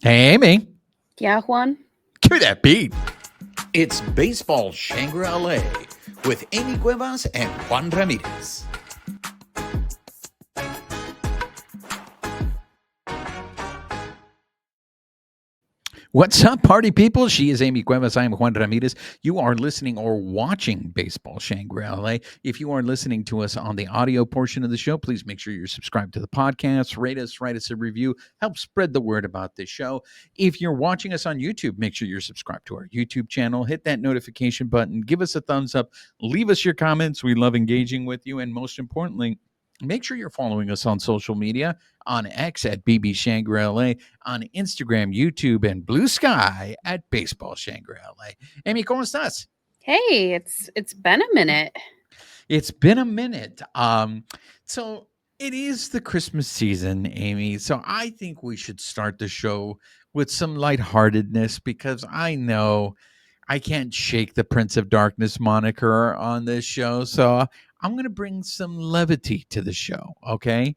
Hey, Amie. Yeah, Juan? Cue that beat. It's Baseball Shangri-La with Amie Cuevas and Juan Ramirez. What's up, party people? She is Amie Cuevas. I am Juan Ramirez. You are listening or watching Baseball Shangri-La. If you are listening to us on the audio portion of the show, please make sure you're subscribed to the podcast, rate us, write us a review, help spread the word about this show. If you're watching us on YouTube, make sure you're subscribed to our YouTube channel, hit that notification button, give us a thumbs up, leave us your comments. We love engaging with you. And most importantly, make sure you're following us on social media on X at BB Shangri-La, on Instagram, YouTube, and Bluesky at Baseball Shangri-La. Amie, ¿cómo estás? Hey, it's been a minute. It's been a minute. So it is the Christmas season, Amie. So I think we should start the show with some lightheartedness because I know I can't shake the Prince of Darkness moniker on this show. So I'm going to bring some levity to the show, okay?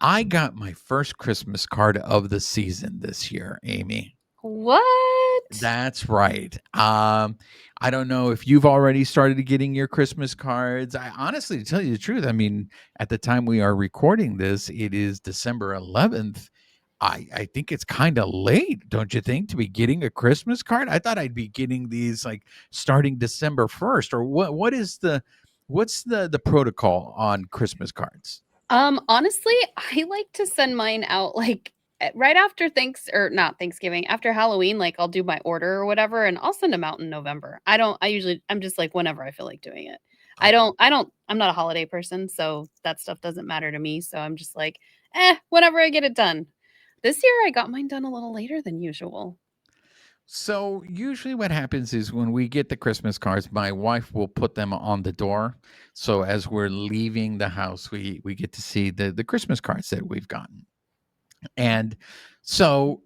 I got my first Christmas card of the season this year, Amie. What? That's right. I don't know if you've already started getting your Christmas cards. I honestly, to tell you the truth, I mean, at the time we are recording this, it is December 11th. I think it's kind of late, don't you think, to be getting a Christmas card? I thought I'd be getting these like starting December 1st. Or what's the protocol on Christmas cards? Honestly, I like to send mine out like right after not Thanksgiving, after Halloween, like I'll do my order or whatever and I'll send them out in November. I'm just like whenever I feel like doing it. I'm not a holiday person, so that stuff doesn't matter to me. So I'm just like, whenever I get it done. This year I got mine done a little later than usual. So usually what happens is when we get the Christmas cards, my wife will put them on the door. So as we're leaving the house, we get to see the Christmas cards that we've gotten. And so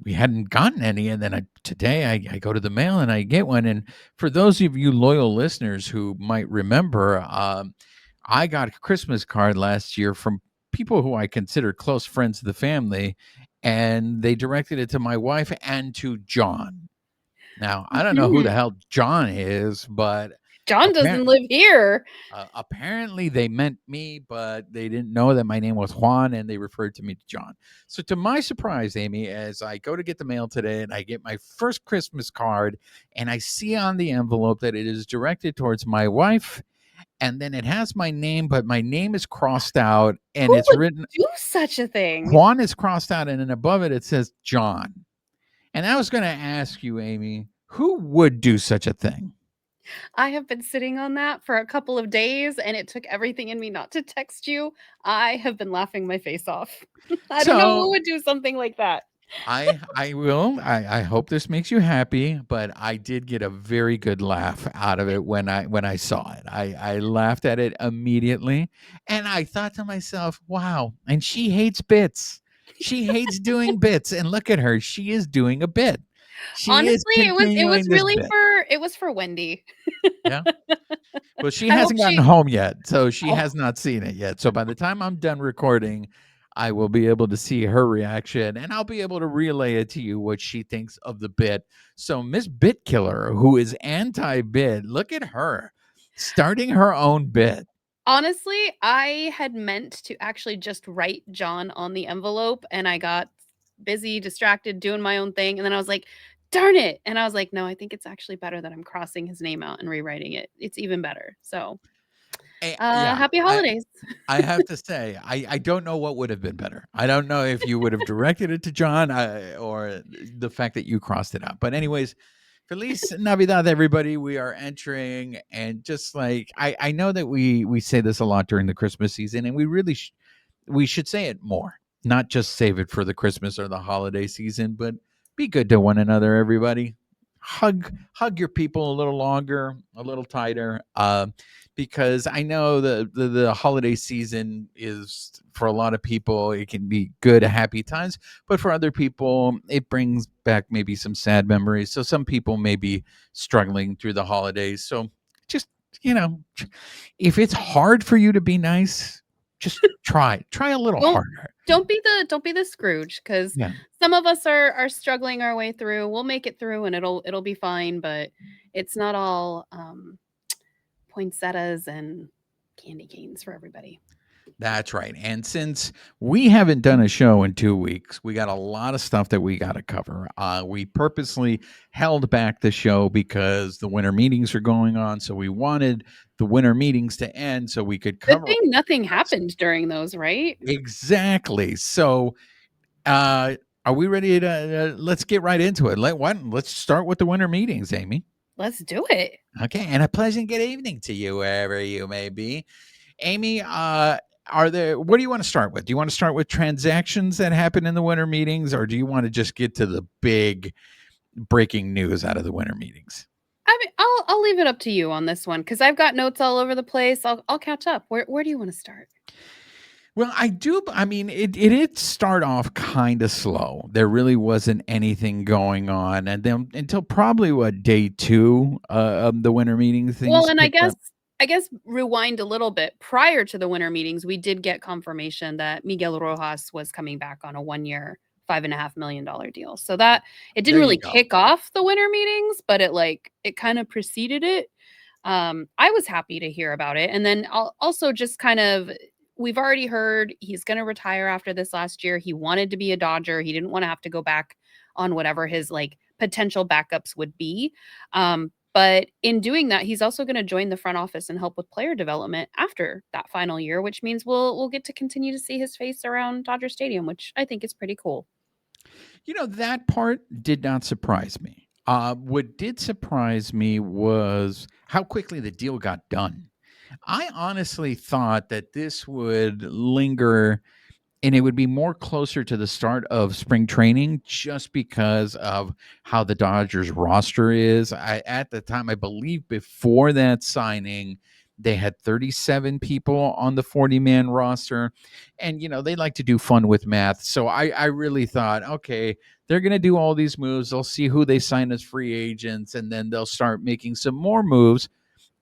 we hadn't gotten any. And then today I go to the mail and I get one. And for those of you loyal listeners who might remember, I got a Christmas card last year from people who I consider close friends of the family, and they directed it to my wife and to John. Now, I don't know who the hell John is, but John doesn't live here. Apparently they meant me, but they didn't know that my name was Juan, and they referred to me to John. So to my surprise, Amie, as I go to get the mail today and I get my first Christmas card, and I see on the envelope that it is directed towards my wife, and then it has my name, but my name is crossed out, and Who it's would written do such a thing? Juan is crossed out, and then above it says John. And I was going to ask you, Amie, who would do such a thing? I have been sitting on that for a couple of days and it took everything in me not to text you. I have been laughing my face off. I don't know who would do something like that. I will. I hope this makes you happy, but I did get a very good laugh out of it when I saw it. I laughed at it immediately, and I thought to myself, "Wow!" And she hates bits. She hates doing bits, and look at her. She is doing a bit. She is Honestly, continuing this bit. it was for Wendy. Yeah. Well, she I hope hasn't gotten she home yet, so she Oh, has not seen it yet. So by the time I'm done recording, I will be able to see her reaction, and I'll be able to relay it to you what she thinks of the bit. So Miss Bit Killer, who is anti-bit, look at her starting her own bit. honestly, I had meant to actually just write John on the envelope and I got busy, distracted, doing my own thing. And then I was like, darn it. And I was like, no, I think it's actually better that I'm crossing his name out and rewriting it. It's even better. So Yeah, happy holidays. I have to say, I don't know what would have been better. I don't know if you would have directed it to John or the fact that you crossed it out. But anyways, Feliz Navidad, everybody. We are entering, and just like I know that we say this a lot during the Christmas season, and we really we should say it more, not just save it for the Christmas or the holiday season, but be good to one another, everybody. Hug your people a little longer, a little tighter, because I know the holiday season is for a lot of people it can be good, happy times, but for other people it brings back maybe some sad memories. So some people may be struggling through the holidays. So just you know, if it's hard for you to be nice, Just try a little Don't harder. don't be the Scrooge, because Yeah. some of us are struggling our way through. We'll make it through, and it'll be fine, but it's not all poinsettias and candy canes for everybody. That's right. And since we haven't done a show in 2 weeks, we got a lot of stuff that we got to cover. We purposely held back the show because the winter meetings are going on. So we wanted the winter meetings to end so we could Good cover thing nothing happened during those, right? exactly. So, are we ready to let's get right into it? Let's start with the winter meetings, Amy. Let's do it. Okay, and a pleasant good evening to you wherever you may be. Amy, are there what do you want to start with? Do you want to start with transactions that happen in the winter meetings, or do you want to just get to the big breaking news out of the winter meetings? I mean, I'll leave it up to you on this one, because I've got notes all over the place. I'll catch up. Where do you want to start? Well, I do. I mean, it did start off kind of slow. There really wasn't anything going on, and then until probably what day two of the winter meeting, Well, things and picked up. I guess rewind a little bit. Prior to the winter meetings, we did get confirmation that Miguel Rojas was coming back on a 1 year, $5.5 million deal. So that it didn't There you really go. kick off the winter meetings, but it kind of preceded it. I was happy to hear about it. And then also just kind of we've already heard he's going to retire after this last year. He wanted to be a Dodger. He didn't want to have to go back on whatever his like potential backups would be. But in doing that, he's also going to join the front office and help with player development after that final year, which means we'll get to continue to see his face around Dodger Stadium, which I think is pretty cool. You know, that part did not surprise me. What did surprise me was how quickly the deal got done. I honestly thought that this would linger and it would be more closer to the start of spring training just because of how the Dodgers roster is. At the time, I believe before that signing, they had 37 people on the 40-man roster. And, they like to do fun with math. So I really thought, okay, they're going to do all these moves. They'll see who they sign as free agents, and then they'll start making some more moves,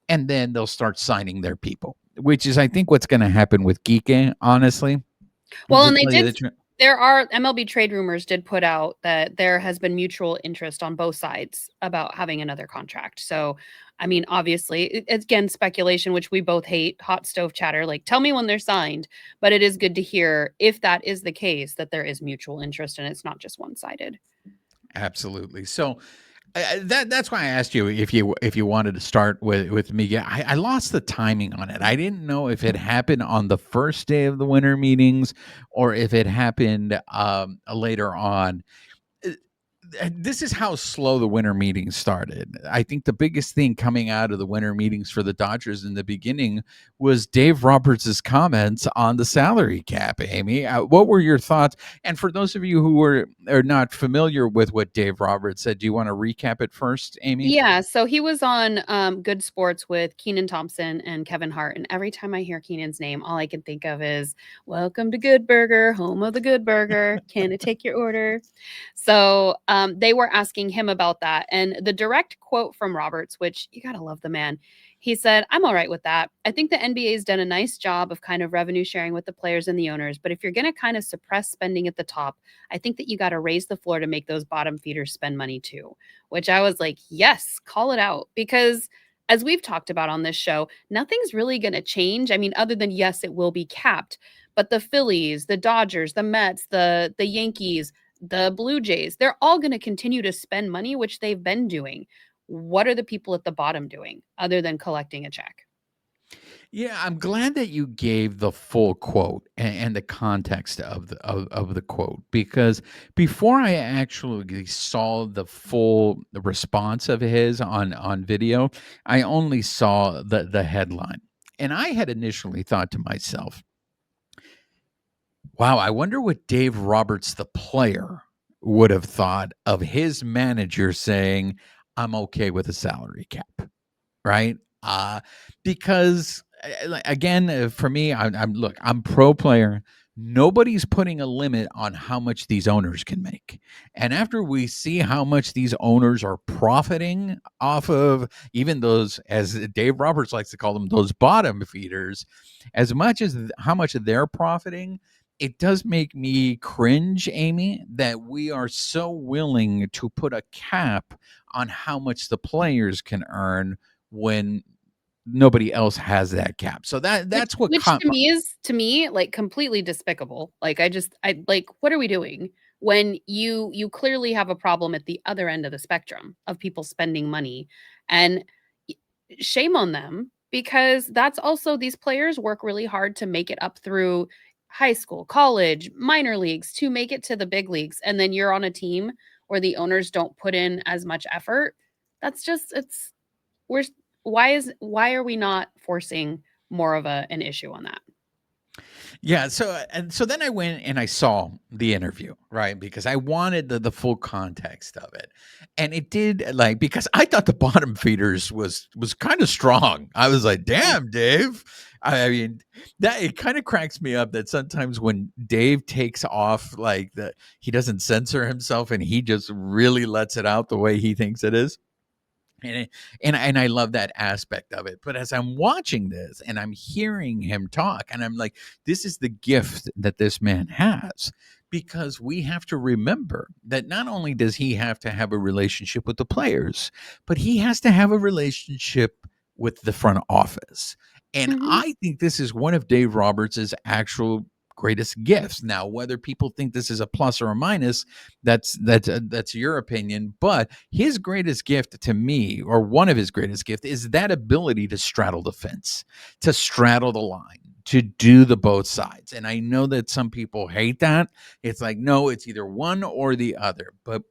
and then they'll start signing their people, which is, I think, what's going to happen with Geeke, honestly. Well, To and tell you the there are MLB trade rumors did put out that there has been mutual interest on both sides about having another contract. So, I mean, obviously, it's again speculation, which we both hate, hot stove chatter. Like, tell me when they're signed. But it is good to hear if that is the case, that there is mutual interest and it's not just one sided. Absolutely. So that's why I asked you if you wanted to start with Miguel. I lost the timing on it. I didn't know if it happened on the first day of the winter meetings or if it happened later on. This is how slow the winter meetings started. I think the biggest thing coming out of the winter meetings for the Dodgers in the beginning was Dave Roberts' comments on the salary cap. Amy, what were your thoughts? And for those of you who are not familiar with what Dave Roberts said, do you want to recap it first, Amy? Yeah, so he was on Good Sports with Keenan Thompson and Kevin Hart, and every time I hear Keenan's name, all I can think of is "Welcome to Good Burger, home of the Good Burger. Can I take your order?" So they were asking him about that, and the direct quote from Roberts, which you gotta love the man. He said, "I'm all right with that. I think the NBA's done a nice job of kind of revenue sharing with the players and the owners, but if you're going to kind of suppress spending at the top, I think that you got to raise the floor to make those bottom feeders spend money too." Which I was like, yes, call it out. Because as we've talked about on this show, nothing's really going to change. I mean, other than, yes, it will be capped, but the Phillies, the Dodgers, the Mets, the Yankees, the Blue Jays, they're all going to continue to spend money, which they've been doing. What are the people at the bottom doing other than collecting a check? Yeah, I'm glad that you gave the full quote and the context of the quote, because before I actually saw the full response of his on video, I only saw the headline. And I had initially thought to myself, wow, I wonder what Dave Roberts, the player, would have thought of his manager saying, I'm okay with a salary cap, right? Because again, for me, I'm look, I'm pro player. nobody's putting a limit on how much these owners can make. And after we see how much these owners are profiting off of even those, as Dave Roberts likes to call them, those bottom feeders, as much as how much they're profiting, it does make me cringe, Amie, that we are so willing to put a cap on how much the players can earn when nobody else has that cap. So Which that's what which caught to my, me is like completely despicable. Like I like what are we doing when you clearly have a problem at the other end of the spectrum of people spending money and y- shame on them because that's also these players work really hard to make it up through high school, college, minor leagues to make it to the big leagues and then you're on a team where the owners don't put in as much effort. That's just it's we're why are we not forcing more of an issue on that? yeah. So then I went and I saw the interview, right? Because I wanted the full context of it. And it did, like, because I thought the bottom feeders was kind of strong. I was like, Mhm. damn, Dave. I mean, that it kind of cracks me up that sometimes when Dave takes off, like the he doesn't censor himself and he just really lets it out the way he thinks it is. And I love that aspect of it. But as I'm watching this and I'm hearing him talk, and I'm like, this is the gift that this man has. Because we have to remember that not only does he have to have a relationship with the players, but he has to have a relationship with the front office. And Mhm. I think this is one of Dave Roberts's actual greatest gifts. Now, whether people think this is a plus or a minus, that's your opinion. But his greatest gift to me, or one of his greatest gifts, is that ability to straddle the fence, to straddle the line, to do the both sides. And I know that some people hate that. It's like, no, it's either one or the other. But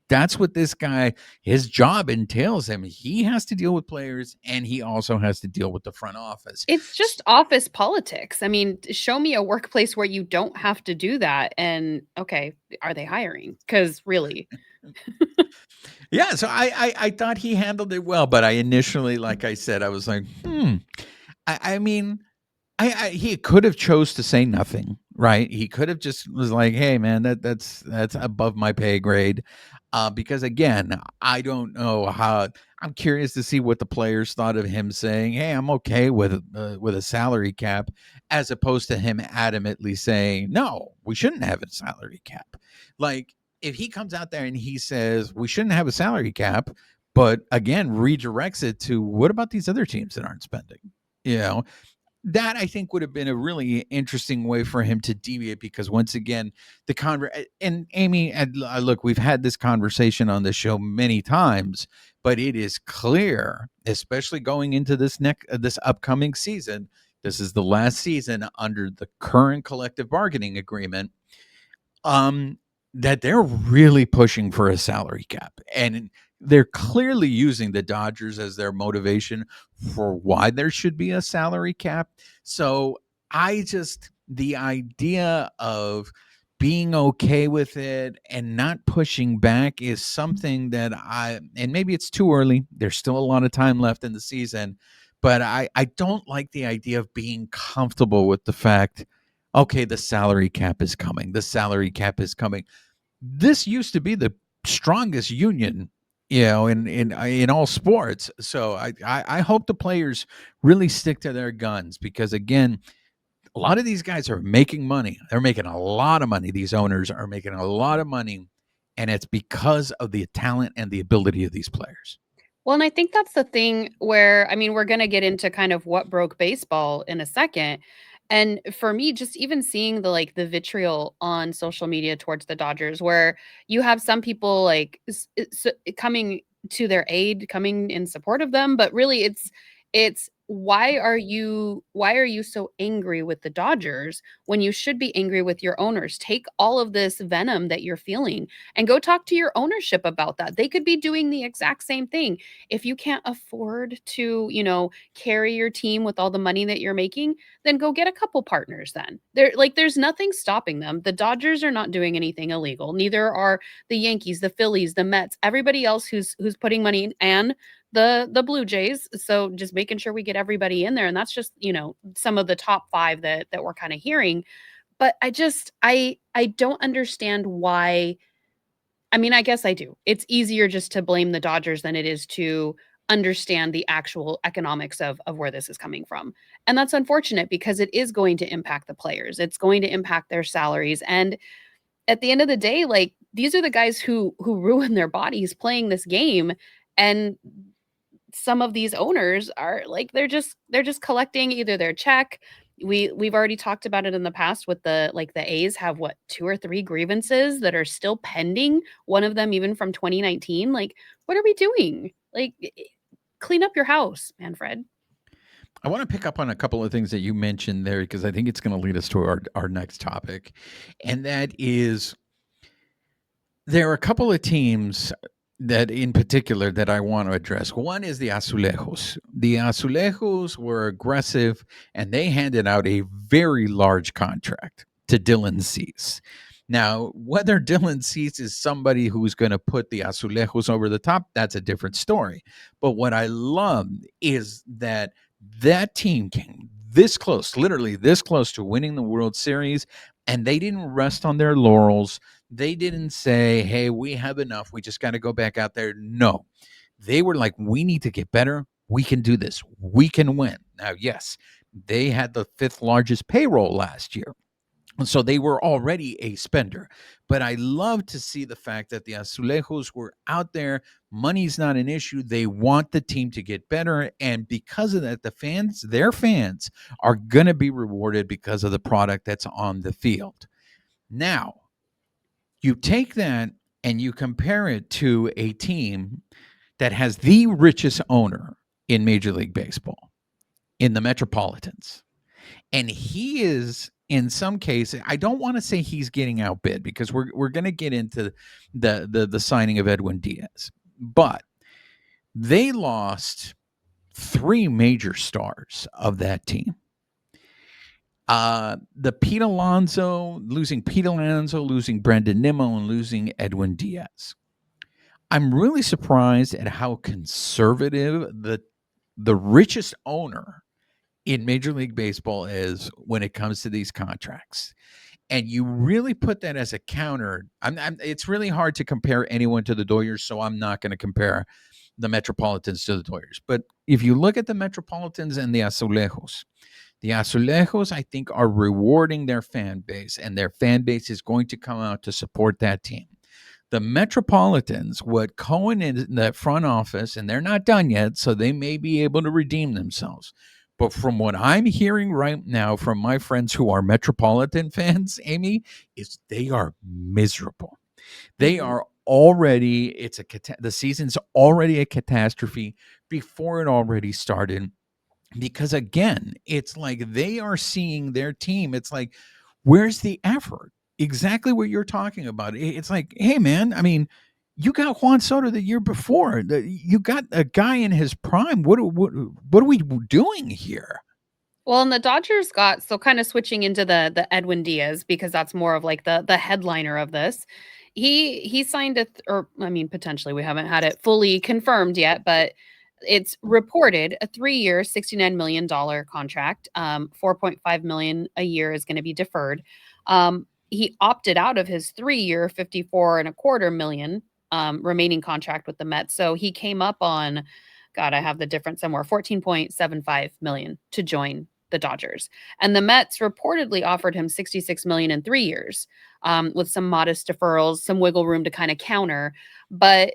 that's what this guy, his job entails him. He has to deal with players and he also has to deal with the front office. It's just office politics. I mean, show me a workplace where you don't have to do that and okay, are they hiring? Cuz really. Yeah, so I thought he handled it well, but I initially, like I said, I was like, I mean, I he could have chose to say nothing, right? He could have just was like, "Hey, man, that's above my pay grade," because again, I don't know how. I'm curious to see what the players thought of him saying, "Hey, I'm okay with a salary cap," as opposed to him adamantly saying, "No, we shouldn't have a salary cap." Like if he comes out there and he says we shouldn't have a salary cap, but again redirects it to what about these other teams that aren't spending? You know, that I think would have been a really interesting way for him to deviate because once again, and Amie, and look, we've had this conversation on the show many times, but it is clear, especially going into this upcoming season, this is the last season under the current collective bargaining agreement, um, that they're really pushing for a salary cap. And they're clearly using the Dodgers as their motivation for why there should be a salary cap. So the idea of being okay with it and not pushing back is something that and maybe it's too early. There's still a lot of time left in the season, but I don't like the idea of being comfortable with the fact, okay, the salary cap is coming. The salary cap is coming. This used to be the strongest union, in all sports. So I hope the players really stick to their guns because again, a lot of these guys are making money. They're making a lot of money. These owners are making a lot of money, and it's because of the talent and the ability of these players. Well, and I think that's the thing where I mean, we're going to get into kind of what broke baseball in a second. And for me, just even seeing the vitriol on social media towards the Dodgers, where you have some people like coming to their aid, coming in support of them, but really it's why are you so angry with the Dodgers when you should be angry with your owners? Take all of this venom that you're feeling and go talk to your ownership about that. They could be doing the exact same thing if you can't afford to, carry your team with all the money that you're making, then go get a couple partners then. There's nothing stopping them. The Dodgers are not doing anything illegal. Neither are the Yankees, the Phillies, the Mets, everybody else who's putting money in and the Blue Jays. So just making sure we get everybody in there and that's just, some of the top 5 that we're kind of hearing but I don't understand why. I mean, I guess I do. It's easier just to blame the Dodgers than it is to understand the actual economics of where this is coming from. And that's unfortunate because it is going to impact the players. It's going to impact their salaries. And at the end of the day, like, these are the guys who ruin their bodies playing this game. And some of these owners are like, they're just collecting either their check. We've already talked about it in the past with the A's have what, 2 or 3 grievances that are still pending, one of them even from 2019. Like, what are we doing? Like, clean up your house, Manfred. I want to pick up on a couple of things that you mentioned there because I think it's going to lead us to our next topic. And that is, there are a couple of teams that in particular that I want to address. One is the Azulejos. The Azulejos were aggressive and they handed out a very large contract to Dylan Cease. Now, whether Dylan Cease is somebody who's going to put the Azulejos over the top, that's a different story. But what I love is that team came this close, literally this close to winning the World Series, and they didn't rest on their laurels. They didn't say, hey, we have enough. We just got to go back out there. No, they were like, we need to get better. We can do this. We can win. Now, yes, they had the 5th largest payroll last year. And so they were already a spender. But I love to see the fact that the Azulejos were out there. Money's not an issue. They want the team to get better. And because of that, their fans are going to be rewarded because of the product that's on the field. Now, you take that and you compare it to a team that has the richest owner in Major League Baseball, in the Metropolitans. And he is, in some cases, I don't want to say he's getting outbid because we're going to get into the signing of Edwin Diaz. But they lost 3 major stars of that team. Losing Pete Alonso, losing Brandon Nimmo, and losing Edwin Diaz. I'm really surprised at how conservative the richest owner in Major League Baseball is when it comes to these contracts. And you really put that as a counter. It's really hard to compare anyone to the Dodgers, so I'm not going to compare the Metropolitans to the Dodgers. But if you look at the Metropolitans and the Azulejos, I think, are rewarding their fan base, and their fan base is going to come out to support that team. The Metropolitans, what Cohen in the front office, and they're not done yet, so they may be able to redeem themselves. But from what I'm hearing right now from my friends who are Metropolitan fans, Amie, is they are miserable. They are already, the season's already a catastrophe before it already started. Because again, it's like they are seeing their team. It's like, where's the effort? Exactly what you're talking about. It's like, hey, man, I mean, you got Juan Soto the year before. You got a guy in his prime. What are we doing here? Well, and the Dodgers got, so kind of switching into the Edwin Diaz, because that's more of like the headliner of this. He signed or I mean, potentially, we haven't had it fully confirmed yet, but it's reported a 3-year, $69 million contract. 4.5 million a year is going to be deferred. He opted out of his 3-year, 54.25 million remaining contract with the Mets. So he came up on, God, I have the difference somewhere, 14.75 million to join the Dodgers. And the Mets reportedly offered him 66 million in 3 years, with some modest deferrals, some wiggle room to kind of counter. But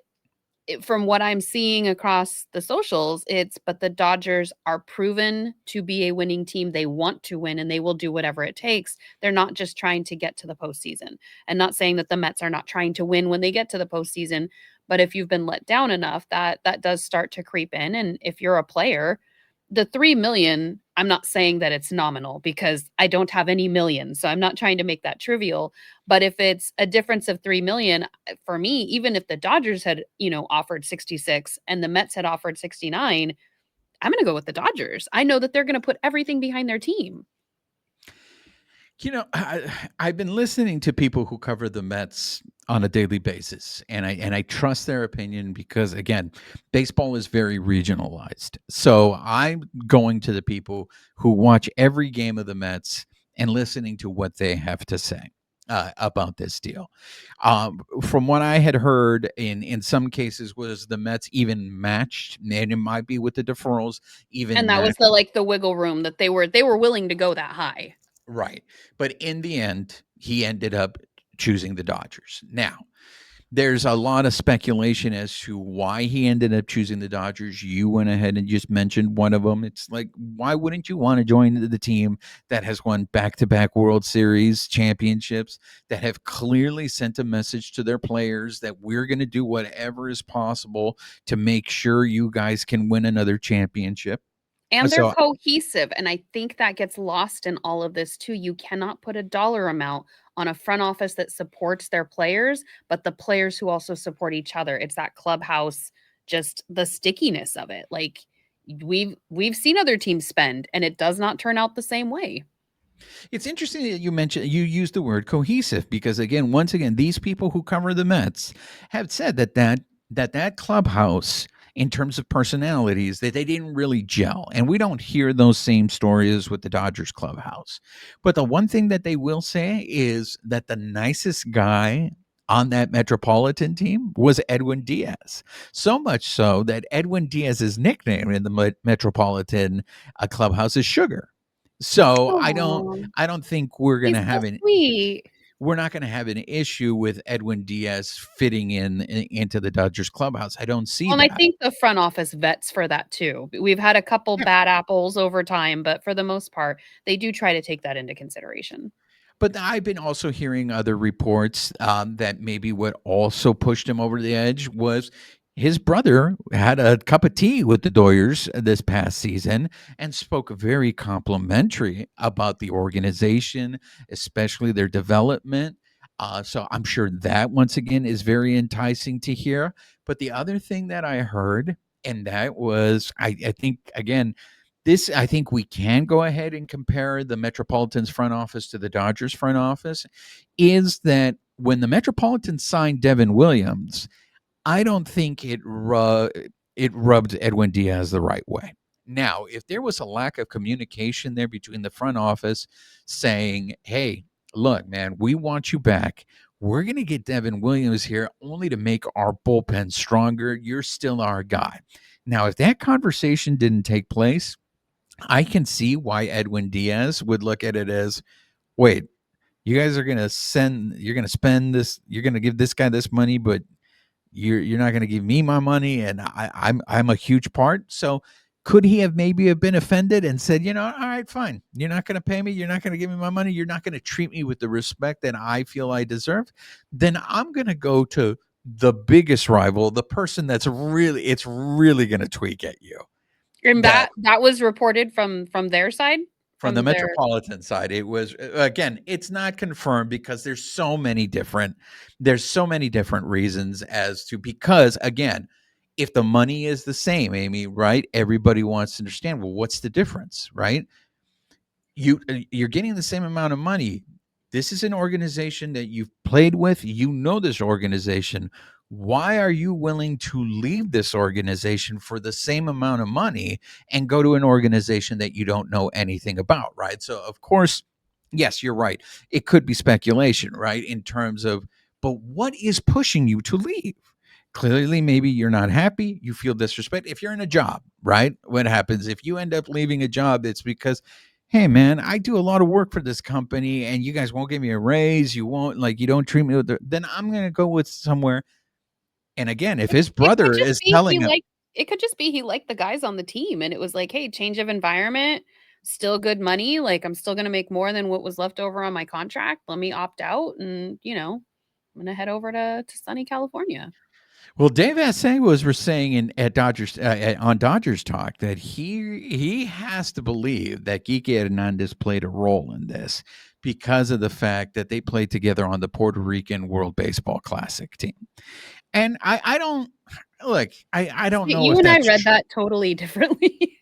from what I'm seeing across the socials, but the Dodgers are proven to be a winning team. They want to win and they will do whatever it takes. They're not just trying to get to the postseason, and not saying that the Mets are not trying to win when they get to the postseason. But if you've been let down enough, that does start to creep in. And if you're a player, the 3 million, I'm not saying that it's nominal because I don't have any millions. So I'm not trying to make that trivial. But if it's a difference of 3 million, for me, even if the Dodgers had, offered 66 and the Mets had offered 69, I'm going to go with the Dodgers. I know that they're going to put everything behind their team. I've been listening to people who cover the Mets on a daily basis, and I trust their opinion because, again, baseball is very regionalized. So I'm going to the people who watch every game of the Mets and listening to what they have to say about this deal. From what I had heard, in some cases, was the Mets even matched, and it might be with the deferrals, even And that was matched. the wiggle room that they were willing to go that high. Right. But in the end, he ended up choosing the Dodgers. Now, there's a lot of speculation as to why he ended up choosing the Dodgers. You went ahead and just mentioned one of them. It's like, why wouldn't you want to join the team that has won back-to-back World Series championships, that have clearly sent a message to their players that we're going to do whatever is possible to make sure you guys can win another championship? And they're So cohesive, and I think that gets lost in all of this too. You cannot put a dollar amount on a front office that supports their players, but the players who also support each other. It's that clubhouse, just the stickiness of it. Like we've seen other teams spend, and it does not turn out the same way. it's interesting that you used the word cohesive, because again, once again, these people who cover the Mets have said that clubhouse, in terms of personalities, that they didn't really gel, and we don't hear those same stories with the Dodgers clubhouse. But the one thing that they will say is that the nicest guy on that Metropolitan team was Edwin Diaz. So much so that Edwin Diaz's nickname in the Metropolitan clubhouse is Sugar. So Oh, I don't think we're he's gonna so have sweet. we're not gonna have an issue with Edwin Diaz fitting into the Dodgers clubhouse. I don't see Well, and I that. think the front office vets for that too. We've had a couple Yeah. bad apples over time, but for the most part, they do try to take that into consideration. But I've been also hearing other reports that maybe what also pushed him over the edge was his brother had a cup of tea with the Doyers this past season and spoke very complimentary about the organization, especially their development. So I'm sure that once again is very enticing to hear. But the other thing that I heard, and that was, I think, again, I think we can go ahead and compare the Metropolitans front office to the Dodgers front office, is that when the Metropolitans signed Devin Williams, I don't think it rubbed Edwin Diaz the right way. Now, if there was a lack of communication there between the front office saying, "Hey, look, man, we want you back. We're going to get Devin Williams here only to make our bullpen stronger. You're still our guy." Now, if that conversation didn't take place, I can see why Edwin Diaz would look at it as, wait, you guys are you're gonna spend this, you're gonna give this guy this money, but you're not gonna give me my money, and I'm a huge part. So could he have maybe have been offended and said, all right, fine, you're not gonna pay me, you're not gonna give me my money, you're not gonna treat me with the respect that I feel I deserve, then I'm gonna go to the biggest rival, the person it's really gonna tweak at you. And That that was reported from their side? From the From their Metropolitan side, it was again, it's not confirmed because there's so many different reasons as to, because again, if the money is the same, Amy, right? Everybody wants to understand, well, what's the difference, right? You're getting the same amount of money. This is an organization that you've played with. You know this organization. Why are you willing to leave this organization for the same amount of money and go to an organization that you don't know anything about, right? So, of course, yes, you're right. It could be speculation, right? In terms of, but what is pushing you to leave? Clearly, maybe you're not happy. You feel disrespect. If you're in a job, right? What happens if you end up leaving a job? It's because, hey, man, I do a lot of work for this company and you guys won't give me a raise. You won't, like, you don't treat me then I'm going to go with somewhere. And again, if his it could brother just is be telling him, he liked the guys on the team, and it was like, "Hey, change of environment, still good money, like, I'm still gonna make more than what was left over on my contract. Let me opt out and, I'm gonna head over to sunny California." well, Dave Assay was saying at Dodgers on Dodgers Talk that he has to believe that Kike Hernandez played a role in this because of the fact that they played together on the Puerto Rican World Baseball Classic team. And I don't look, I don't know You if and I that's read that totally differently.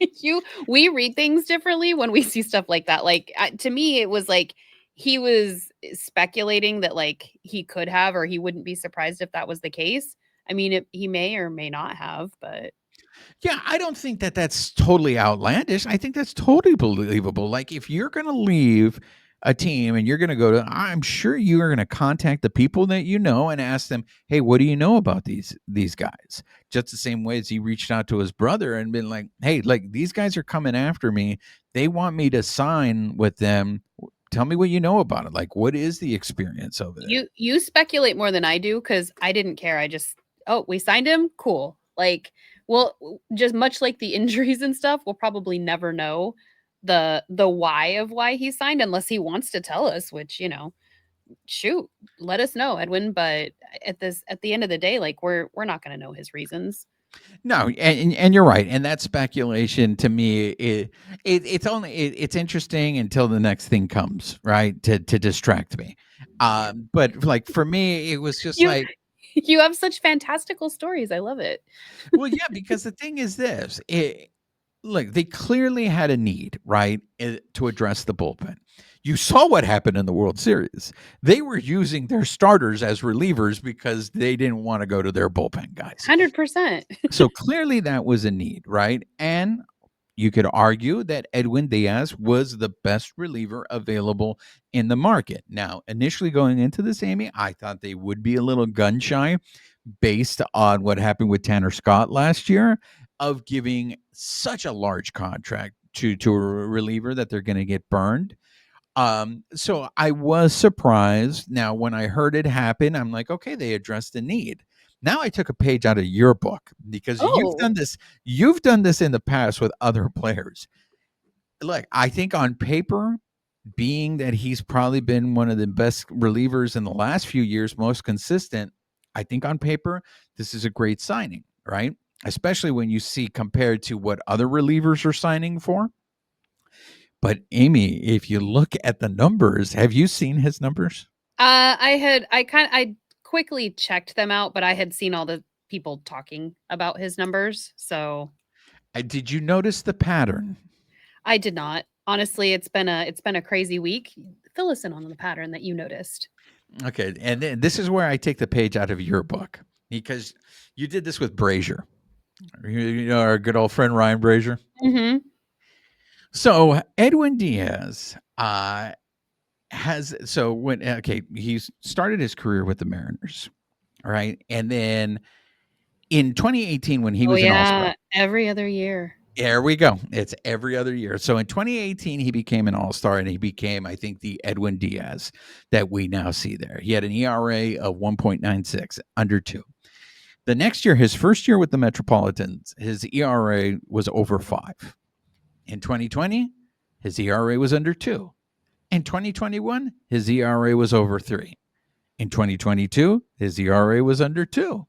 We read things differently when we see stuff like that. Like, to me, it was like he was speculating that, like, he could have, or he wouldn't be surprised if that was the case. I mean, he may or may not have, but Yeah, I don't think that that's totally outlandish. I think that's totally believable. Like, if you're going to leave a team and you're going to go to, I'm sure you are going to contact the people that you know and ask them, hey, what do you know about these guys? Just the same way as he reached out to his brother and been like, hey, like these guys are coming after me. They want me to sign with them. Tell me what you know about it. Like, what is the experience over there? You speculate more than I do because I didn't care. I just, oh, we signed him, cool. Like, well, just much like the injuries and stuff, we'll probably never know the why of why he signed unless he wants to tell us. Which shoot, let us know, Edwin. But at the end of the day, like we're not going to know his reasons. No, and you're right, and that speculation to me, it's interesting until the next thing comes, right? To distract me, but like for me, it was just You like, you have such fantastical stories. I love it. well, yeah, because the thing is this, look, they clearly had a need, right, to address the bullpen. You saw what happened in the World Series. They were using their starters as relievers because they didn't want to go to their bullpen guys. 100%. So clearly that was a need, right? And you could argue that Edwin Diaz was the best reliever available in the market. Now, initially going into this, Amie, I thought they would be a little gun shy based on what happened with Tanner Scott last year of giving such a large contract to a reliever that they're going to get burned. So I was surprised. Now, when I heard it happen, I'm like, okay, they addressed the need. Now I took a page out of your book because you've Oh, done this. You've done this in the past with other players. Look, I think on paper, being that he's probably been one of the best relievers in the last few years, most consistent, I think on paper, this is a great signing, right? Especially when you see compared to what other relievers are signing for. But Amie, if you look at the numbers, have you seen his numbers? I quickly checked them out, but I had seen all the people talking about his numbers, so Did you notice the pattern? I did not. Honestly, it's been a crazy week. Fill us in on the pattern that you noticed. Okay, and then this is where I take the page out of your book because you did this with Brazier. You know our good old friend Ryan Brazier. Mhm. So Edwin Diaz has so when okay he's started his career with the Mariners, right, and then in 2018 when he Oh was an All-Star. yeah, every other year. There we go. It's every other year. So in 2018, he became an all-star and he became, I think, the Edwin Diaz that we now see there. He had an ERA of 1.96, under 2. The next year, his first year with the Metropolitans, his ERA was over 5. In 2020, his ERA was under 2. In 2021, his ERA was over 3. In 2022, his ERA was under 2.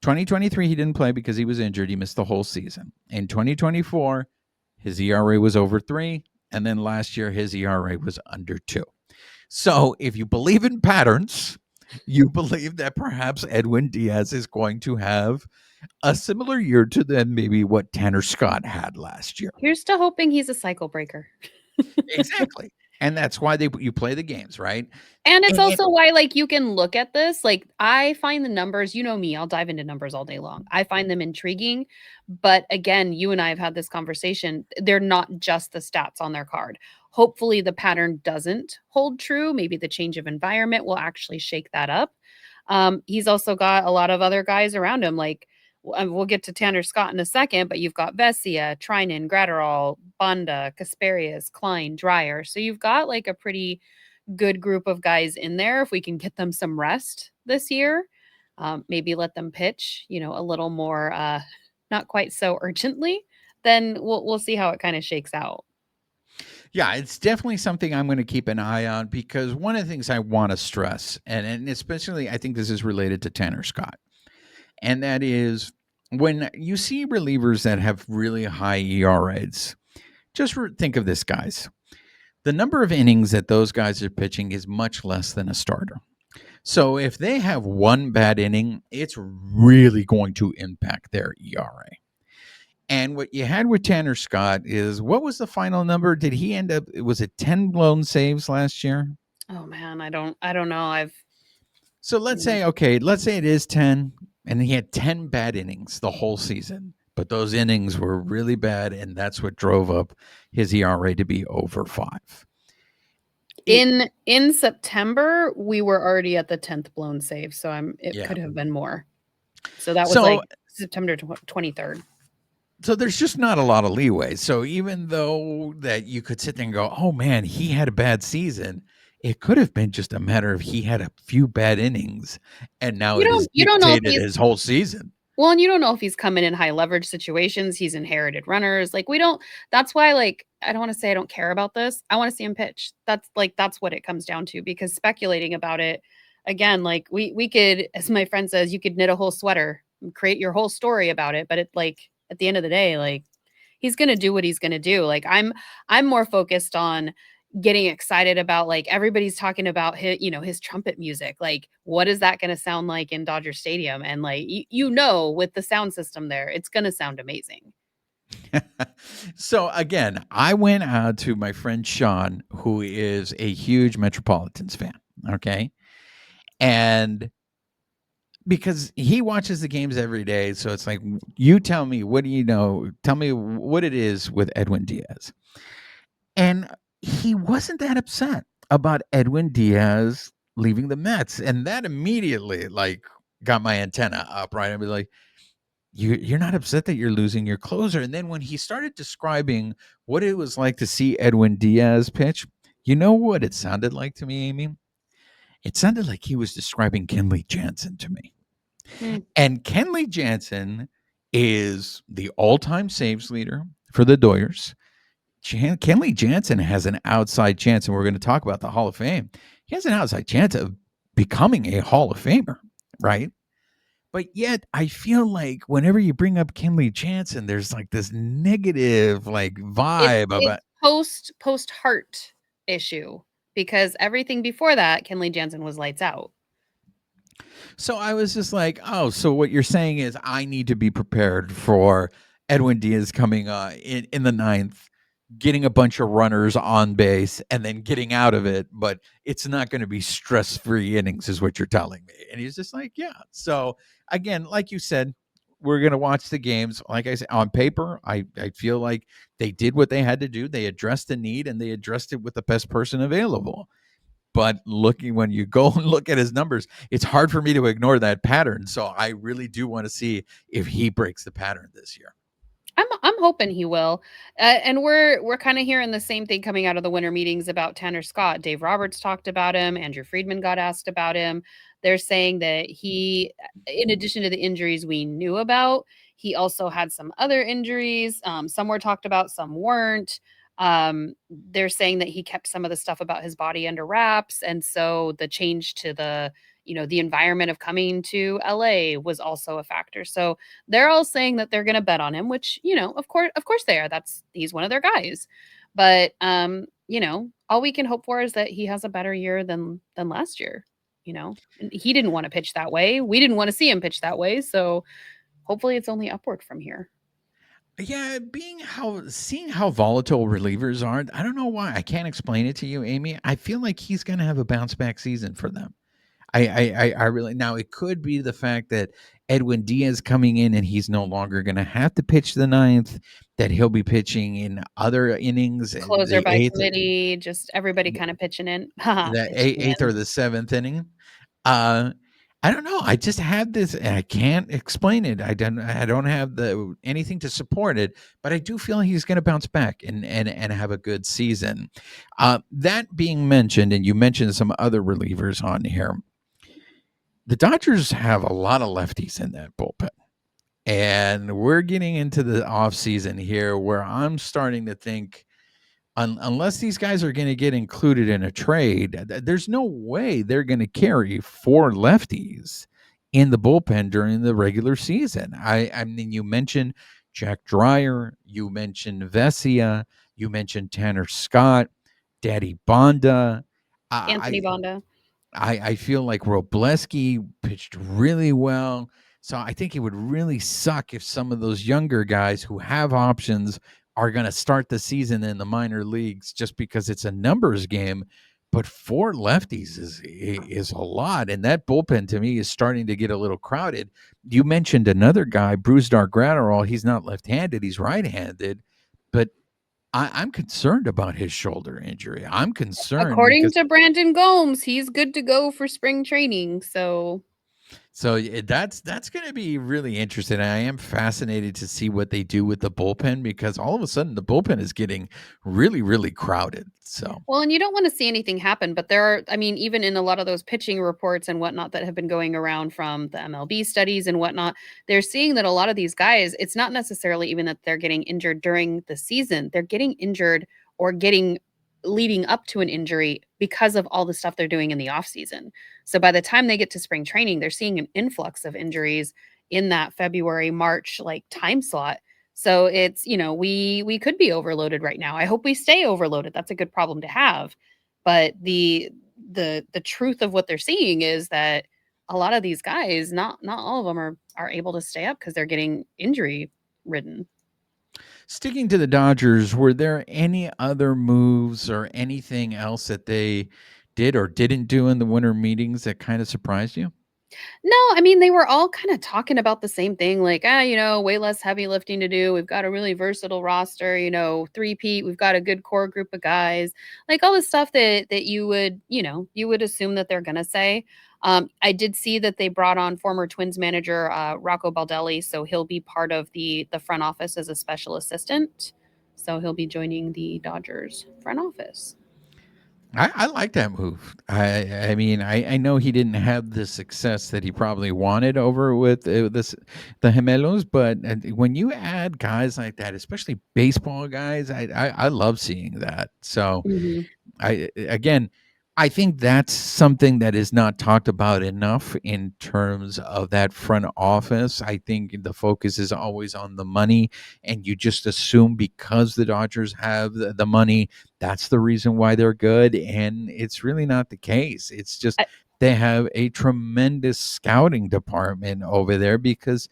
2023, he didn't play because he was injured. He missed the whole season. In 2024, his ERA was over 3. And then last year, his ERA was under 2. So if you believe in patterns, you believe that perhaps Edwin Diaz is going to have a similar year to then maybe what Tanner Scott had last year. Here's to hoping he's a cycle breaker. Exactly. And that's why you play the games, right? And it's And also why, like, you can look at this. Like, I find the numbers, you know me, I'll dive into numbers all day long. I find them intriguing. But again, you and I have had this conversation. They're not just the stats on their card. Hopefully, the pattern doesn't hold true. Maybe the change of environment will actually shake that up. He's also got a lot of other guys around him. Like, we'll get to Tanner Scott in a second, but you've got Vesia, Trinan, Gratterall, Banda, Kasperius, Klein, Dreyer. So you've got like a pretty good group of guys in there. If we can get them some rest this year, maybe let them pitch, a little more, not quite so urgently, then we'll see how it kind of shakes out. yeah, it's definitely something I'm going to keep an eye on because one of the things I want to stress, and especially I think this is related to Tanner Scott, and that is when you see relievers that have really high ERAs, just think of this, guys. The number of innings that those guys are pitching is much less than a starter. So if they have one bad inning, it's really going to impact their ERA. And what you had with Tanner Scott is what was the final number? Did he end up, was it 10 blown saves last year? Oh man, I don't know. So let's say it is 10, and he had 10 bad innings the whole season. But those innings were really bad, and that's what drove up his ERA to be over 5. In September, we were already at the 10th blown save, so it Yeah. could have been more. So that was So- like September 23rd. So there's just not a lot of leeway. So even though that you could sit there and go, oh man, he had a bad season, it could have been just a matter of he had a few bad innings, and now it has You don't know if dictated he's his whole season. Well, and you don't know if he's coming in high leverage situations. He's inherited runners. Like we don't. That's why, like, I don't want to say I don't care about this. I want to see him pitch. That's what it comes down to. Because speculating about it, again, like we could, as my friend says, you could knit a whole sweater, and create your whole story about it. But it like at the end of the day, like he's gonna do what he's gonna do. Like I'm more focused on getting excited about, like, everybody's talking about his trumpet music. Like, what is that going to sound like in Dodger Stadium? And like, with the sound system there, it's going to sound amazing. So again, I went out to my friend Sean, who is a huge Metropolitans fan. Okay. And because he watches the games every day. So it's like, you tell me, what do you know? Tell me what it is with Edwin Diaz. And he wasn't that upset about Edwin Diaz leaving the Mets. And that immediately like got my antenna up, right? I'd be like, you're not upset that you're losing your closer. And then when he started describing what it was like to see Edwin Diaz pitch, you know what it sounded like to me, Amie? It sounded like he was describing Kenley Jansen to me. And Kenley Jansen is the all-time saves leader for the Doyers. Kenley Jansen has an outside chance, and we're going to talk about the Hall of Fame. He has an outside chance of becoming a Hall of Famer, right? But yet, I feel like whenever you bring up Kenley Jansen, there's like this negative like vibe about post heart issue, because everything before that, Kenley Jansen was lights out. So I was just like, oh, so what you're saying is I need to be prepared for Edwin Diaz coming in the ninth, getting a bunch of runners on base, and then getting out of it. But it's not going to be stress-free innings is what you're telling me. And he's just like, yeah. So again, like you said, we're going to watch the games. Like I said, on paper, I feel like they did what they had to do. They addressed the need, and they addressed it with the best person available. But when you go and look at his numbers, it's hard for me to ignore that pattern. So I really do want to see if he breaks the pattern this year. I'm hoping he will. And we're kind of hearing the same thing coming out of the winter meetings about Tanner Scott. Dave Roberts talked about him. Andrew Friedman got asked about him. They're saying that he, in addition to the injuries we knew about, he also had some other injuries. Some were talked about, some weren't. They're saying that he kept some of the stuff about his body under wraps. And so the change to the environment of coming to LA was also a factor. So they're all saying that they're going to bet on him, which, of course they are. He's one of their guys. But, all we can hope for is that he has a better year than last year. And he didn't want to pitch that way. We didn't want to see him pitch that way. So hopefully it's only upward from here. Yeah, seeing how volatile relievers are, I don't know why. I can't explain it to you, Amie. I feel like he's going to have a bounce back season for them. I really, now it could be the fact that Edwin Diaz coming in and he's no longer going to have to pitch the ninth, that he'll be pitching in other innings. Closer by committee, just everybody kind of pitching in. The eighth or the seventh inning. I don't know. I just have this, and I can't explain it. I don't have anything to support it, but I do feel he's going to bounce back and have a good season. That being mentioned, and you mentioned some other relievers on here. The Dodgers have a lot of lefties in that bullpen. And we're getting into the offseason here where I'm starting to think, unless these guys are going to get included in a trade, there's no way they're going to carry 4 lefties in the bullpen during the regular season. I mean, you mentioned Jack Dreyer, you mentioned Vesia, you mentioned Tanner Scott, Daddy Bonda. Anthony Bonda. I feel like Bluesky pitched really well. So I think it would really suck if some of those younger guys who have options are going to start the season in the minor leagues just because it's a numbers game. But 4 lefties is a lot. And that bullpen to me is starting to get a little crowded. You mentioned another guy, Brusdar Graterol. He's not left-handed. He's right-handed. But I'm concerned about his shoulder injury. I'm concerned According because to Brandon Gomes, he's good to go for spring training. that's going to be really interesting. I am fascinated to see what they do with the bullpen because all of a sudden the bullpen is getting really, really crowded. So well, and you don't want to see anything happen, but there are, I mean, even in a lot of those pitching reports and whatnot that have been going around from the MLB studies and whatnot, they're seeing that a lot of these guys, it's not necessarily even that they're getting injured during the season. They're getting injured or getting leading up to an injury because of all the stuff they're doing in the off season. So by the time they get to spring training, they're seeing an influx of injuries in that February, March like time slot. So it's, we could be overloaded right now. I hope we stay overloaded. That's a good problem to have. But the truth of what they're seeing is that a lot of these guys, not all of them are able to stay up because they're getting injury ridden. sticking to the Dodgers, were there any other moves or anything else that they did or didn't do in the winter meetings that kind of surprised you? No, I mean, they were all kind of talking about the same thing, like, way less heavy lifting to do. We've got a really versatile roster, three-peat. We've got a good core group of guys, like all the stuff that you would assume that they're gonna say. I did see that they brought on former Twins manager Rocco Baldelli, so he'll be part of the front office as a special assistant. So he'll be joining the Dodgers front office. I like that move. I mean, I know he didn't have the success that he probably wanted over with the Gemelos, but when you add guys like that, especially baseball guys, I love seeing that. So Mhm. again, I think that's something that is not talked about enough in terms of that front office. I think the focus is always on the money, and you just assume because the Dodgers have the money, that's the reason why they're good. And it's really not the case. It's just they have a tremendous scouting department over there because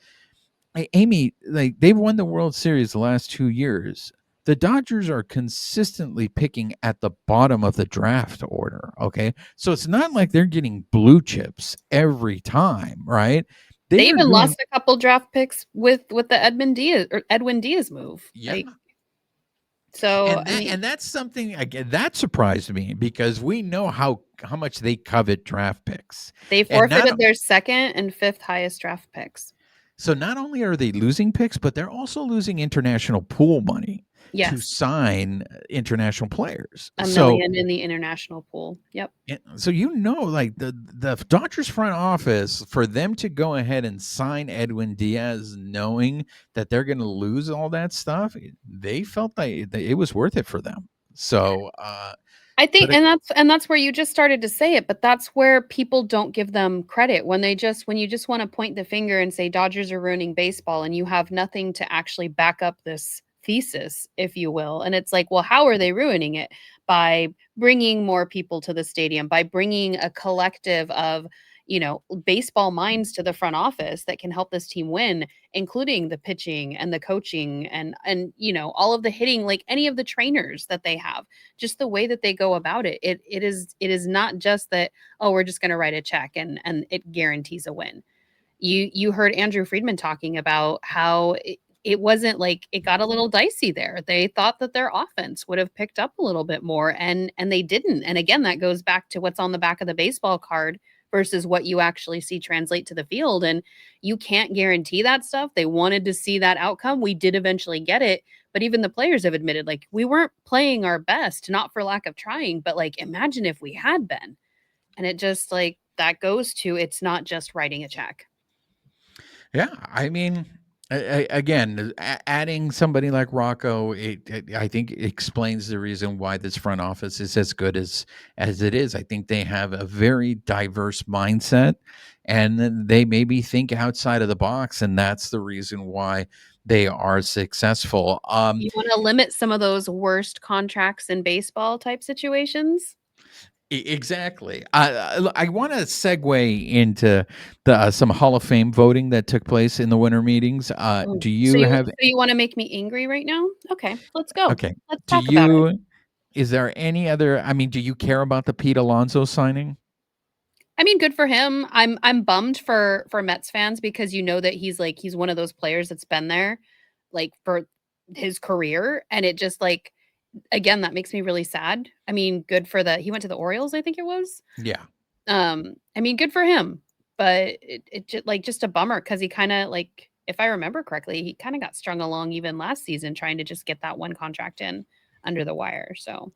Amie, like they've won the World Series the last 2 years. The Dodgers are consistently picking at the bottom of the draft order. Okay. So it's not like they're getting blue chips every time, right? They They are even doing, lost a couple draft picks with the Edwin Diaz move. yeah. So, And I mean, that's something again that surprised me because we know how much they covet draft picks. they And not forfeited their second and fifth highest draft picks. So not only are they losing picks, but they're also losing international pool money to Yes, sign international players. a So million in the international pool. Yep. like the Dodgers front office for them to go ahead and sign Edwin Diaz, knowing that they're going to lose all that stuff, they felt like it was worth it for them. So, I think but and that's where you just started to say it, but that's where people don't give them credit when you just want to point the finger and say Dodgers are ruining baseball and you have nothing to actually back up this thesis, if you will. And it's like, well, how are they ruining it? By bringing more people to the stadium, by bringing a collective of, baseball minds to the front office that can help this team win, including the pitching and the coaching and all of the hitting, like any of the trainers that they have, just the way that they go about it. It is not just that, oh, we're just going to write a check and it guarantees a win. You heard Andrew Friedman talking about how it wasn't like it got a little dicey there. They thought that their offense would have picked up a little bit more and they didn't. And again, that goes back to what's on the back of the baseball card versus what you actually see translate to the field. And you can't guarantee that stuff. They wanted to see that outcome. We did eventually get it. But even the players have admitted, like, we weren't playing our best, not for lack of trying, but like, imagine if we had been. And it just like that goes to it's not just writing a check. yeah, I mean, again, adding somebody like Rocco, I think it explains the reason why this front office is as good as it is. I think they have a very diverse mindset, and then they maybe think outside of the box, and that's the reason why they are successful. You want to limit some of those worst contracts in baseball type situations. Exactly. I want to segue into the some Hall of Fame voting that took place in the winter meetings. Oh, Do so you you have so you want to make me angry right now? Okay, let's go. Okay. Let's Do talk about it. you is there any other I mean, do you care about the Pete Alonso signing? I mean, good for him. I'm bummed for Mets fans because you know that he's one of those players that's been there like for his career and it just like again, that makes me really sad. I mean, good for he went to the Orioles, I think it was. Yeah. I mean, good for him, but it just like just a bummer because he kind of like, if I remember correctly, he kind of got strung along even last season trying to just get that one contract in under the wire. So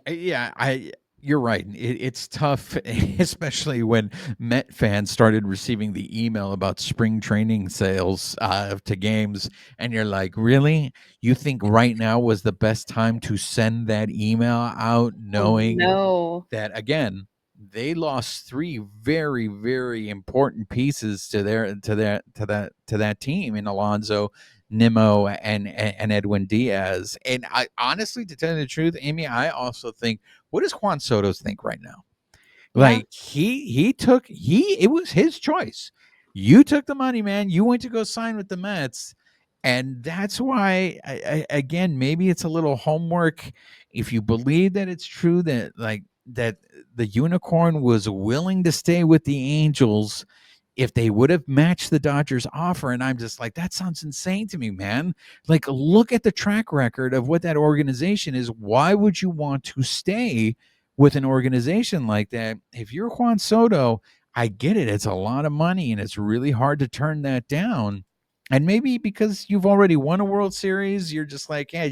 Yeah, you're right. It's tough, especially when Met fans started receiving the email about spring training sales to games, and you're like, really? You think right now was the best time to send that email out, oh knowing no. that again they lost three very very important pieces to that team in Alonso, Nimmo, and Edwin Diaz. And I honestly, to tell you the truth, Amy, I also think, what does Juan Soto think right now? Yeah. Like it was his choice. You took the money, man. You went to go sign with the Mets. And that's why, again, maybe it's a little homework. If you believe that it's true that that the unicorn was willing to stay with the Angels, if they would have matched the Dodgers offer, and I'm just like, that sounds insane to me, man. Like, look at the track record of what that organization is. Why would you want to stay with an organization like that? If you're Juan Soto, I get it. It's a lot of money and it's really hard to turn that down. And maybe because you've already won a World Series, you're just like, hey,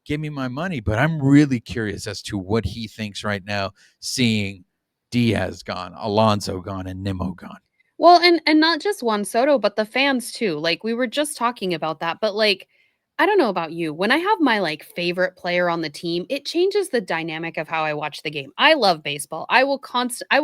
give me my money. But I'm really curious as to what he thinks right now, seeing Diaz gone, Alonso gone, and Nimmo gone. Well, and not just Juan Soto, but the fans too. Like we were just talking about that, but like I don't know about you. When I have my like favorite player on the team, it changes the dynamic of how I watch the game. I love baseball. I will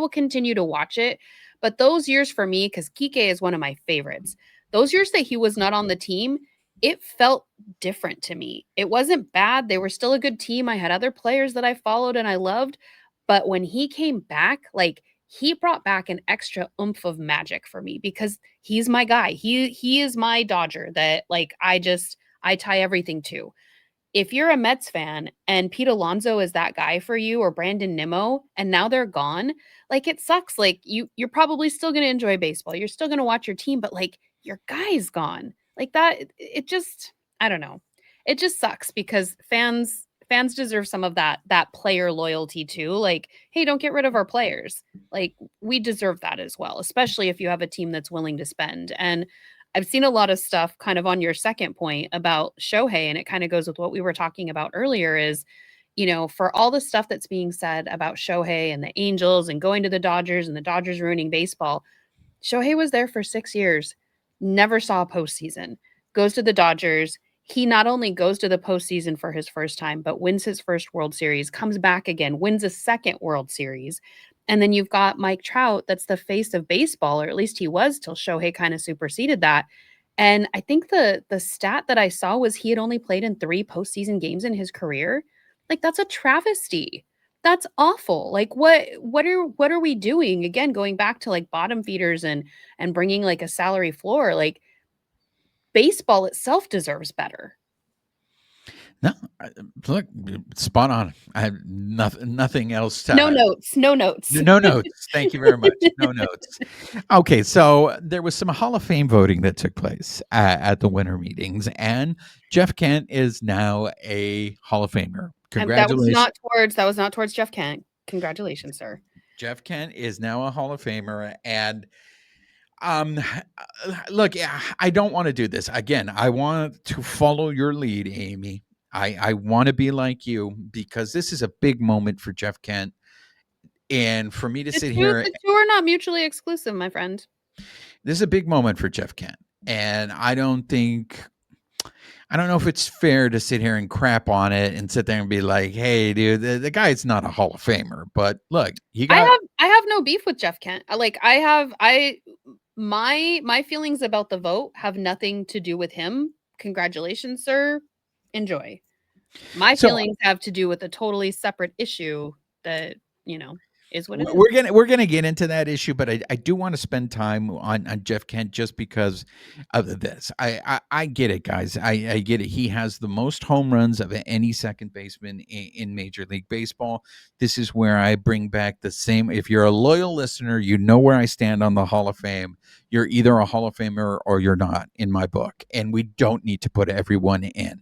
continue to watch it. But those years for me, because Kike is one of my favorites, those years that he was not on the team, it felt different to me. It wasn't bad. They were still a good team. I had other players that I followed and I loved. But when he came back, like he brought back an extra oomph of magic for me because he's my guy. He is my Dodger that like I tie everything to. If you're a Mets fan and Pete Alonso is that guy for you or Brandon Nimmo and now they're gone, like it sucks. Like you're probably still going to enjoy baseball. You're still going to watch your team, but like your guy's gone. Like that it just I don't know. It just sucks because fans deserve some of that player loyalty too. Like, hey, don't get rid of our players. Like we deserve that as well, especially if you have a team that's willing to spend. And I've seen a lot of stuff kind of on your second point about Shohei, and it kind of goes with what we were talking about earlier is, for all the stuff that's being said about Shohei and the Angels and going to the Dodgers and the Dodgers ruining baseball, Shohei was there for 6 years, never saw a postseason, goes to the Dodgers. He not only goes to the postseason for his first time, but wins his first World Series, comes back again, wins a second World Series. And then you've got Mike Trout, that's the face of baseball, or at least he was till Shohei kind of superseded that. And I think the stat that I saw was he had only played in 3 postseason games in his career. Like that's a travesty. That's awful. Like what are we doing? Again, going back to like bottom feeders and bringing like a salary floor, like baseball itself deserves better. No, look, spot on. I have nothing else to No notes, no notes. no notes. Thank you very much. No notes. Okay, so there was some Hall of Fame voting that took place at the winter meetings, and Jeff Kent is now a Hall of Famer. Congratulations. That was not towards Jeff Kent. Congratulations, sir. Jeff Kent is now a Hall of Famer, and um, look, I don't want to do this again. I want to follow your lead, Amy. I want to be like you because this is a big moment for Jeff Kent. And for me to sit here, The two are not mutually exclusive, my friend. this is a big moment for Jeff Kent. And I don't know if it's fair to sit here and crap on it and sit there and be like, hey, dude, the guy's not a Hall of Famer. But look, I have no beef with Jeff Kent. My feelings about the vote have nothing to do with him. Congratulations, sir. Enjoy. My so feelings have to do with a totally separate issue that, is what it is. we're gonna get into that issue, but I do want to spend time on Jeff Kent just because of this. I get it, guys. I get it. He has the most home runs of any second baseman in Major League Baseball. This is where I bring back the same. If you're a loyal listener, you know where I stand on the Hall of Fame. You're either a Hall of Famer or you're not in my book, and we don't need to put everyone in.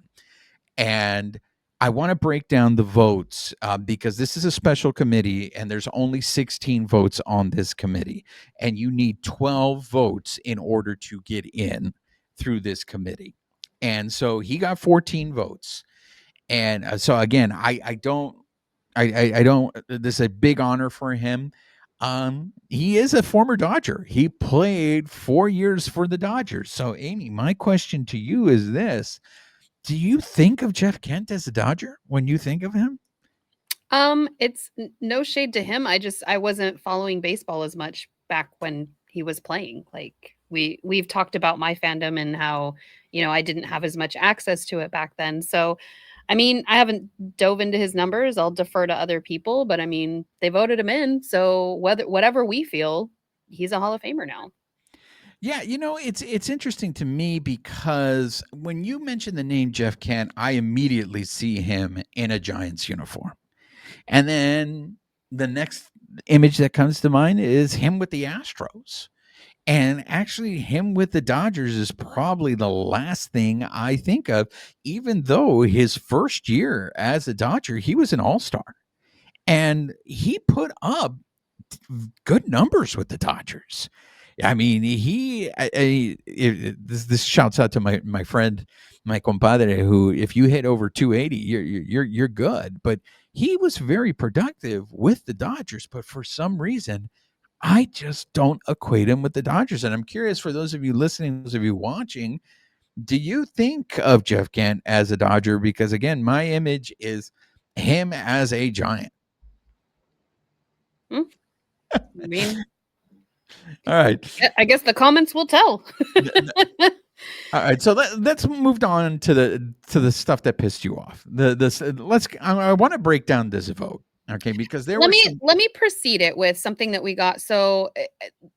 And I want to break down the votes because this is a special committee and there's only 16 votes on this committee. And you need 12 votes in order to get in through this committee. And so he got 14 votes. And so again, I don't, this is a big honor for him. He is a former Dodger. He played 4 years for the Dodgers. So Amie, my question to you is this. Do you think of Jeff Kent as a Dodger when you think of him? It's no shade to him. I wasn't following baseball as much back when he was playing. Like we've talked about my fandom and how, I didn't have as much access to it back then. So, I mean, I haven't dove into his numbers. I'll defer to other people, but I mean, they voted him in. So whatever we feel, he's a Hall of Famer now. Yeah, it's interesting to me because when you mention the name Jeff Kent, I immediately see him in a Giants uniform. And then the next image that comes to mind is him with the Astros. And actually, him with the Dodgers is probably the last thing I think of, even though his first year as a Dodger, he was an all-star. And he put up good numbers with the Dodgers. I mean, this shouts out to my friend, my compadre, who if you hit over 280, you're good. But he was very productive with the Dodgers, but for some reason, I just don't equate him with the Dodgers. And I'm curious, for those of you listening, those of you watching, do you think of Jeff Kent as a Dodger? Because again, my image is him as a Giant. I mean, all right. I guess the comments will tell. All right, so let's move on to the stuff that pissed you off. I want to break down this vote, okay? Because let me precede it with something that we got. So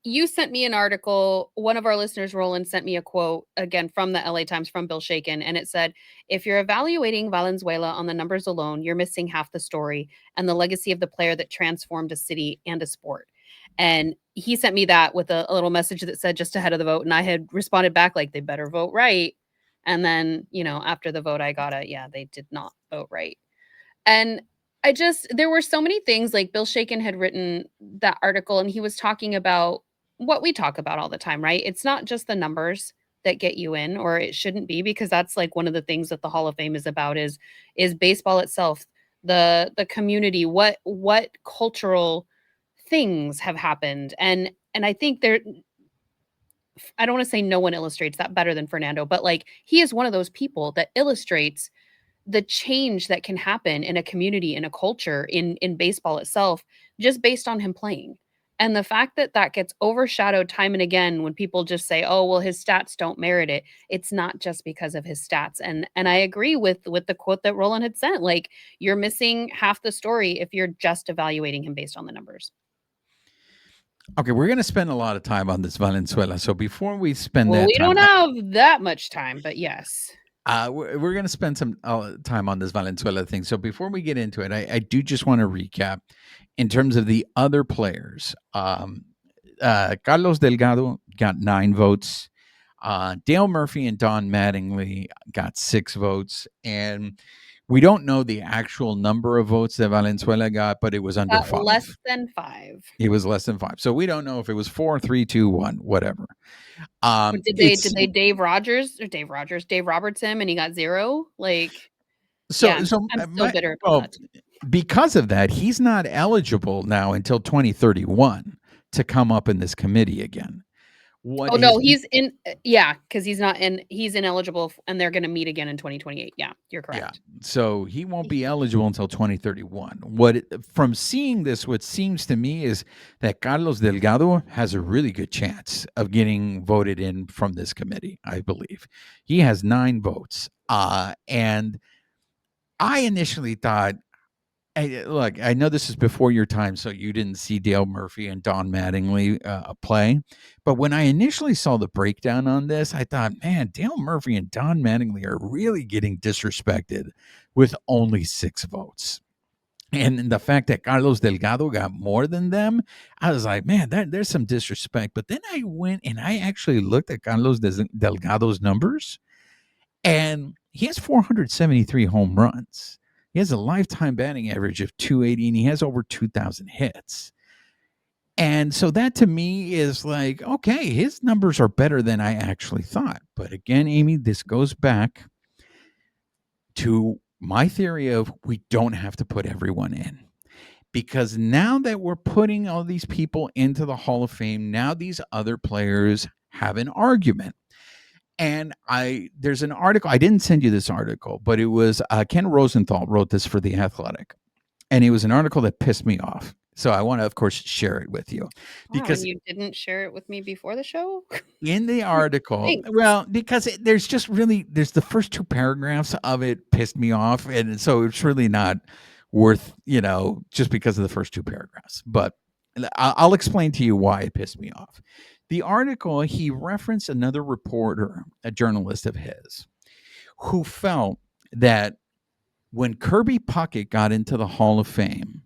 you sent me an article. One of our listeners, Roland, sent me a quote again from the LA Times from Bill Shaken, and it said, "If you're evaluating Valenzuela on the numbers alone, you're missing half the story and the legacy of the player that transformed a city and a sport." And he sent me that with a little message that said just ahead of the vote. And I had responded back like, they better vote right. And then, after the vote, I got they did not vote right. And there were so many things, like Bill Shaken had written that article and he was talking about what we talk about all the time, right? It's not just the numbers that get you in, or it shouldn't be, because that's like one of the things that the Hall of Fame is about is baseball itself, the community, what cultural things have happened. And I think I don't want to say no one illustrates that better than Fernando, but like he is one of those people that illustrates the change that can happen in a community, in a culture, in baseball itself, just based on him playing. And the fact that that gets overshadowed time and again when people just say, "Oh, well, his stats don't merit it." It's not just because of his stats. And I agree with the quote that Roland had sent. Like, you're missing half the story if you're just evaluating him based on the numbers. Okay, we're going to spend a lot of time on this Valenzuela. So before we spend we don't have that much time, but yes. We're going to spend some time on this Valenzuela thing. So before we get into it, I do just want to recap in terms of the other players. Carlos Delgado got 9 votes. Dale Murphy and Don Mattingly got 6 votes. And we don't know the actual number of votes that Valenzuela got, but it was under 5. Less than 5. It was less than 5. So we don't know if it was 4, 3, 2, 1, whatever. Did they Dave Roberts him and he got 0? Like, I'm so bitter about that. Because of that, he's not eligible now until 2031 to come up in this committee again. He's in. Yeah, because he's not in. He's ineligible, and they're going to meet again in 2028. Yeah, you're correct. Yeah, so he won't be eligible until 2031. From seeing this, what seems to me is that Carlos Delgado has a really good chance of getting voted in from this committee. I believe he has 9 votes, and I initially thought, look, I know this is before your time, so you didn't see Dale Murphy and Don Mattingly play. But when I initially saw the breakdown on this, I thought, man, Dale Murphy and Don Mattingly are really getting disrespected with only 6 votes. And the fact that Carlos Delgado got more than them, I was like, man, there's some disrespect. But then I went and I actually looked at Carlos Delgado's numbers, and he has 473 home runs. He has a lifetime batting average of 280, and he has over 2,000 hits. And so that to me is like, okay, his numbers are better than I actually thought. But again, Amie, this goes back to my theory of we don't have to put everyone in. Because now that we're putting all these people into the Hall of Fame, now these other players have an argument. And there's an article, I didn't send you this article, but it was Ken Rosenthal wrote this for The Athletic. And it was an article that pissed me off. So I want to, of course, share it with you. Wow, Because and you didn't share it with me before the show? in the article, Thanks. well, because there's the first 2 paragraphs of it pissed me off. And so it's really not worth, just because of the first 2 paragraphs. But I'll explain to you why it pissed me off. The article, he referenced another reporter, a journalist of his, who felt that when Kirby Puckett got into the Hall of Fame,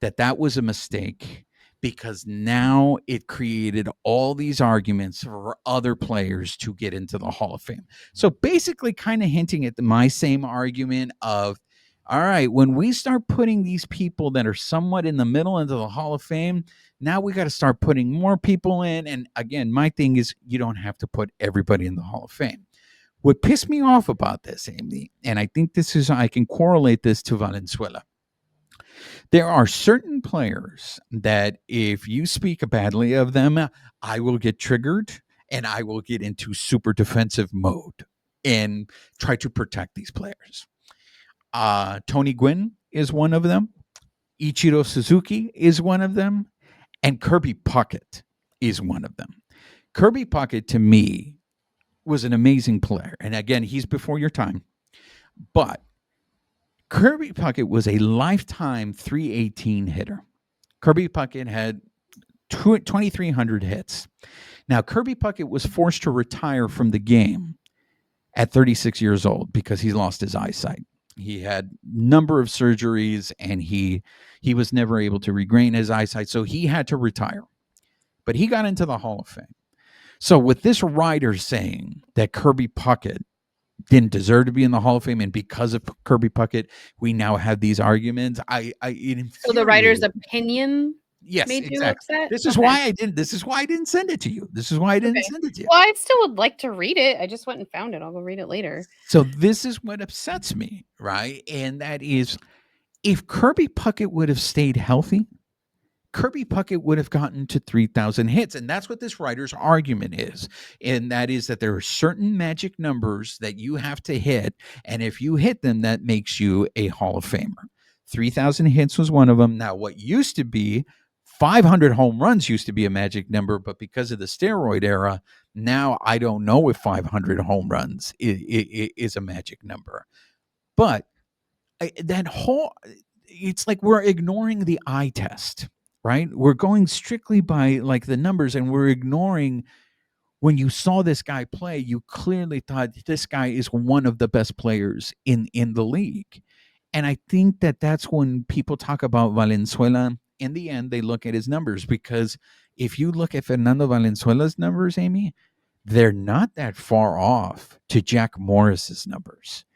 that was a mistake because now it created all these arguments for other players to get into the Hall of Fame. So basically kind of hinting at my same argument of, all right, when we start putting these people that are somewhat in the middle into the Hall of Fame, now we got to start putting more people in. And again, my thing is you don't have to put everybody in the Hall of Fame. What pissed me off about this, Amie, and I think I can correlate this to Valenzuela. There are certain players that if you speak badly of them, I will get triggered and I will get into super defensive mode and try to protect these players. Tony Gwynn is one of them. Ichiro Suzuki is one of them. And Kirby Puckett is one of them. Kirby Puckett, to me, was an amazing player. And again, he's before your time. But Kirby Puckett was a lifetime 318 hitter. Kirby Puckett had 2,300 hits. Now, Kirby Puckett was forced to retire from the game at 36 years old because he lost his eyesight. He had a number of surgeries and he was never able to regain his eyesight, so he had to retire. But he got into the Hall of Fame. So with this writer saying that Kirby Puckett didn't deserve to be in the Hall of Fame, and because of Kirby Puckett, we now have these arguments. So the writer's opinion made you exactly. upset? This is why I didn't send it to you. This is why I didn't send it to you. Well, I still would like to read it. I just went and found it. I'll go read it later. So this is what upsets me, right? And that is, if Kirby Puckett would have stayed healthy, Kirby Puckett would have gotten to 3,000 hits. And that's what this writer's argument is. And that is that there are certain magic numbers that you have to hit. And if you hit them, that makes you a Hall of Famer. 3,000 hits was one of them. Now, what used to be 500 home runs used to be a magic number, but because of the steroid era, now I don't know if 500 home runs is a magic number. But it's like we're ignoring the eye test. Right? We're going strictly by like the numbers, and we're ignoring when you saw this guy play, you clearly thought this guy is one of the best players in the league. And I think that's when people talk about Valenzuela, in the end, they look at his numbers, because if you look at Fernando Valenzuela's numbers, Amie, they're not that far off to Jack Morris's numbers.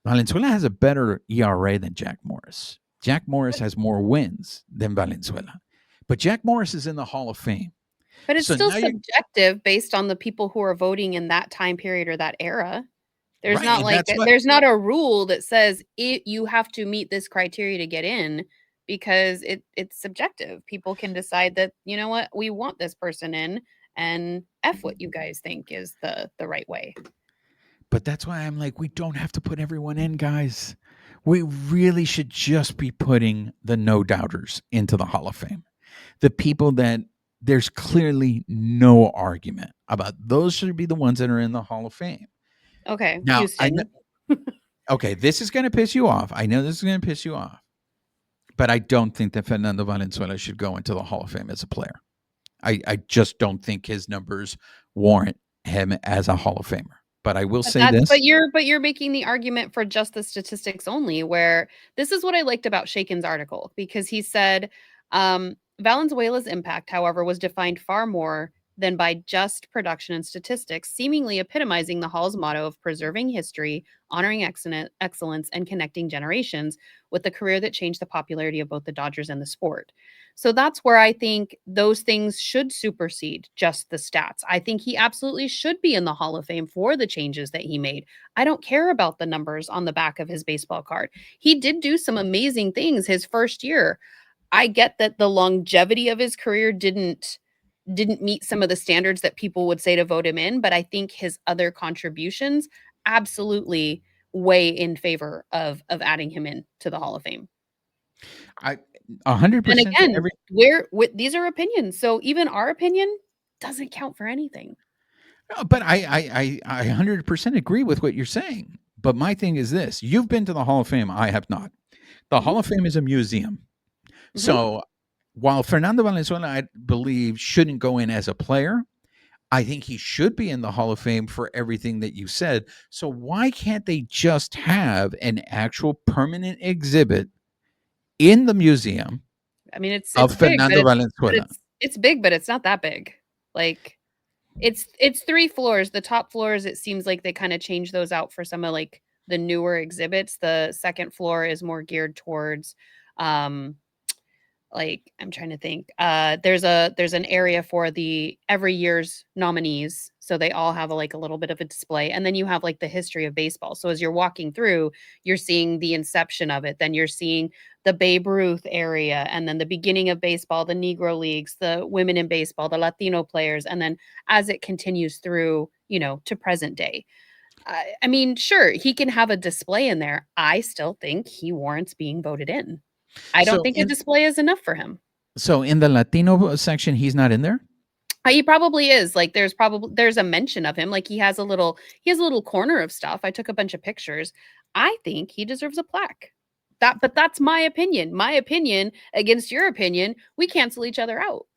Valenzuela has a better ERA than Jack Morris. Jack Morris has more wins than Valenzuela. But Jack Morris is in the Hall of Fame. But it's still subjective based on the people who are voting in that time period or that era. There's not there's not a rule that says you have to meet this criteria to get in, because it's subjective. People can decide that, you know what, we want this person in, and F what you guys think is the right way. But that's why I'm like, we don't have to put everyone in, guys. We really should just be putting the no-doubters into the Hall of Fame. The people that there's clearly no argument about. Those should be the ones that are in the Hall of Fame. Okay. Now, okay, this is going to piss you off. I know this is going to piss you off. But I don't think that Fernando Valenzuela should go into the Hall of Fame as a player. I just don't think his numbers warrant him as a Hall of Famer. But I will say this. But you're making the argument for just the statistics only, where this is what I liked about Shaken's article, because he said Valenzuela's impact, however, was defined far more than by just production and statistics, seemingly epitomizing the Hall's motto of preserving history, honoring excellence, and connecting generations with the career that changed the popularity of both the Dodgers and the sport. So that's where I think those things should supersede just the stats. I think he absolutely should be in the Hall of Fame for the changes that he made. I don't care about the numbers on the back of his baseball card. He did do some amazing things his first year. I get that the longevity of his career didn't meet some of the standards that people would say to vote him in, but I think his other contributions absolutely weigh in favor of adding him in to the Hall of Fame. I And 100% to again, every. these are opinions, so even our opinion doesn't count for anything. No, but I 100% agree with what you're saying. But my thing is this: you've been to the Hall of Fame. I have not. The Mhm, Hall of Fame is a museum. mhm. So while Fernando Valenzuela, I believe, shouldn't go in as a player, I think he should be in the Hall of Fame for everything that you said. So why can't they just have an actual permanent exhibit in the museum I mean, of it's big, Fernando Valenzuela? it's big, but it's not that big. Like, it's 3 floors. The top floors, it seems like they kinda changed those out for some of, like, the newer exhibits. The 2nd floor is more geared towards, um, like, I'm trying to think. There's an area for the every year's nominees, so they all have, like, a little bit of a display, and then you have, like, the history of baseball. So as you're walking through, you're seeing the inception of it, then you're seeing the Babe Ruth area, and then the beginning of baseball, the Negro Leagues, the women in baseball, the Latino players, and then as it continues through, to present day. I mean, sure, he can have a display in there. I still think he warrants being voted in. I don't So think a in display is enough for him. the Latino section, he's not in there. He probably is, like, there's a mention of him, like, he has a little corner of stuff. I took a bunch of pictures. I think he deserves a plaque. But that's my opinion. My opinion against your opinion, we cancel each other out.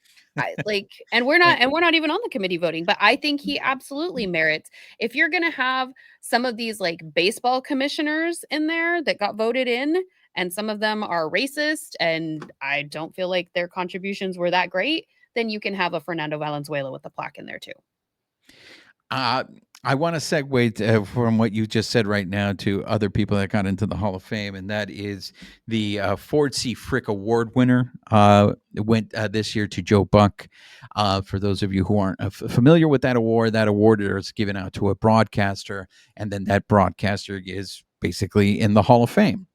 And we're not even on the committee voting, but I think he absolutely merits, if you're gonna have some of these, like, baseball commissioners in there that got voted in, and some of them are racist, and I don't feel like their contributions were that great, then you can have a Fernando Valenzuela with a plaque in there too. Uh, I want to segue from what you just said right now to other people that got into the Hall of Fame, and that is the Ford C. Frick Award winner. Went this year to Joe Buck. For those of you who aren't familiar with that award is given out to a broadcaster, and then that broadcaster is basically in the Hall of Fame.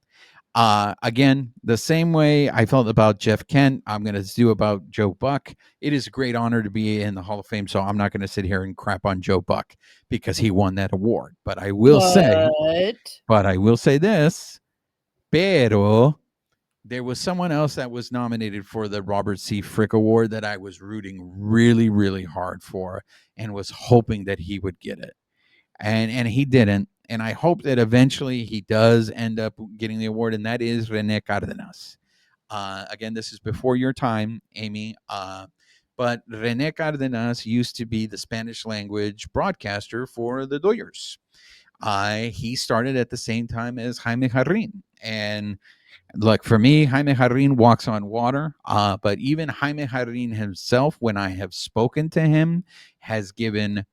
Again, the same way I felt about Jeff Kent, I'm going to do about Joe Buck. It is a great honor to be in the Hall of Fame, so I'm not going to sit here and crap on Joe Buck because he won that award. But I will say this, pero there was someone else that was nominated for the Robert C. Frick Award that I was rooting really, really hard for and was hoping that he would get it. And he didn't. And I hope that eventually he does end up getting the award, and that is Rene Cardenas. Again, this is before your time, Amie. But Rene Cardenas used to be the Spanish language broadcaster for the Dodgers. He started at the same time as Jaime Jarrin. And look, for me, Jaime Jarrin walks on water. But even Jaime Jarrin himself, when I have spoken to him, has given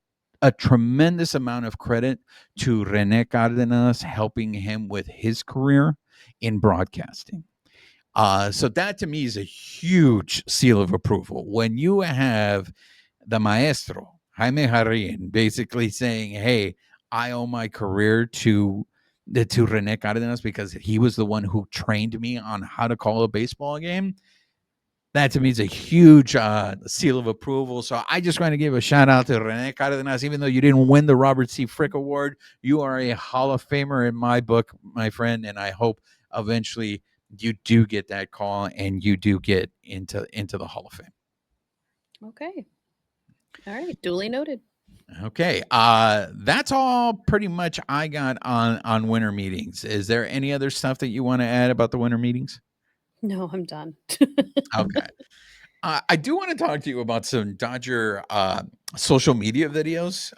a tremendous amount of credit to Rene Cardenas helping him with his career in broadcasting. So that to me is a huge seal of approval. When you have the maestro, Jaime Jarrin, basically saying, hey, I owe my career to Rene Cardenas because he was the one who trained me on how to call a baseball game. That to me is a huge seal of approval. So I just want to give a shout out to Rene Cardenas. Even though you didn't win the Robert C. Frick Award, you are a Hall of Famer in my book, my friend. And I hope eventually you do get that call and you do get into the Hall of Fame. Okay. All right. Duly noted. Okay. That's all pretty much I got on winter meetings. Is there any other stuff that you want to add about the winter meetings? No, I'm done. Okay. I do want to talk to you about some Dodger social media videos.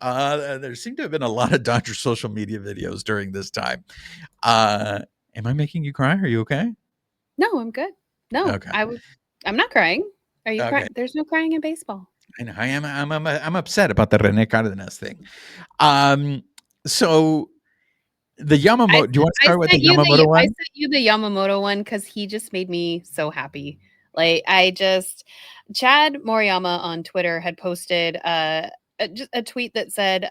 There seem to have been a lot of Dodger social media videos during this time. Am I making you cry? Are you okay? No, I'm good. No, Okay. I'm not crying. Are you Okay. crying? There's no crying in baseball. I know. I'm upset about the Rene Cardenas thing. So the Yamamoto. Do you want to start with the Yamamoto I one? sent you the Yamamoto one because he just made me so happy. Chad Moriyama on Twitter had posted a tweet that said,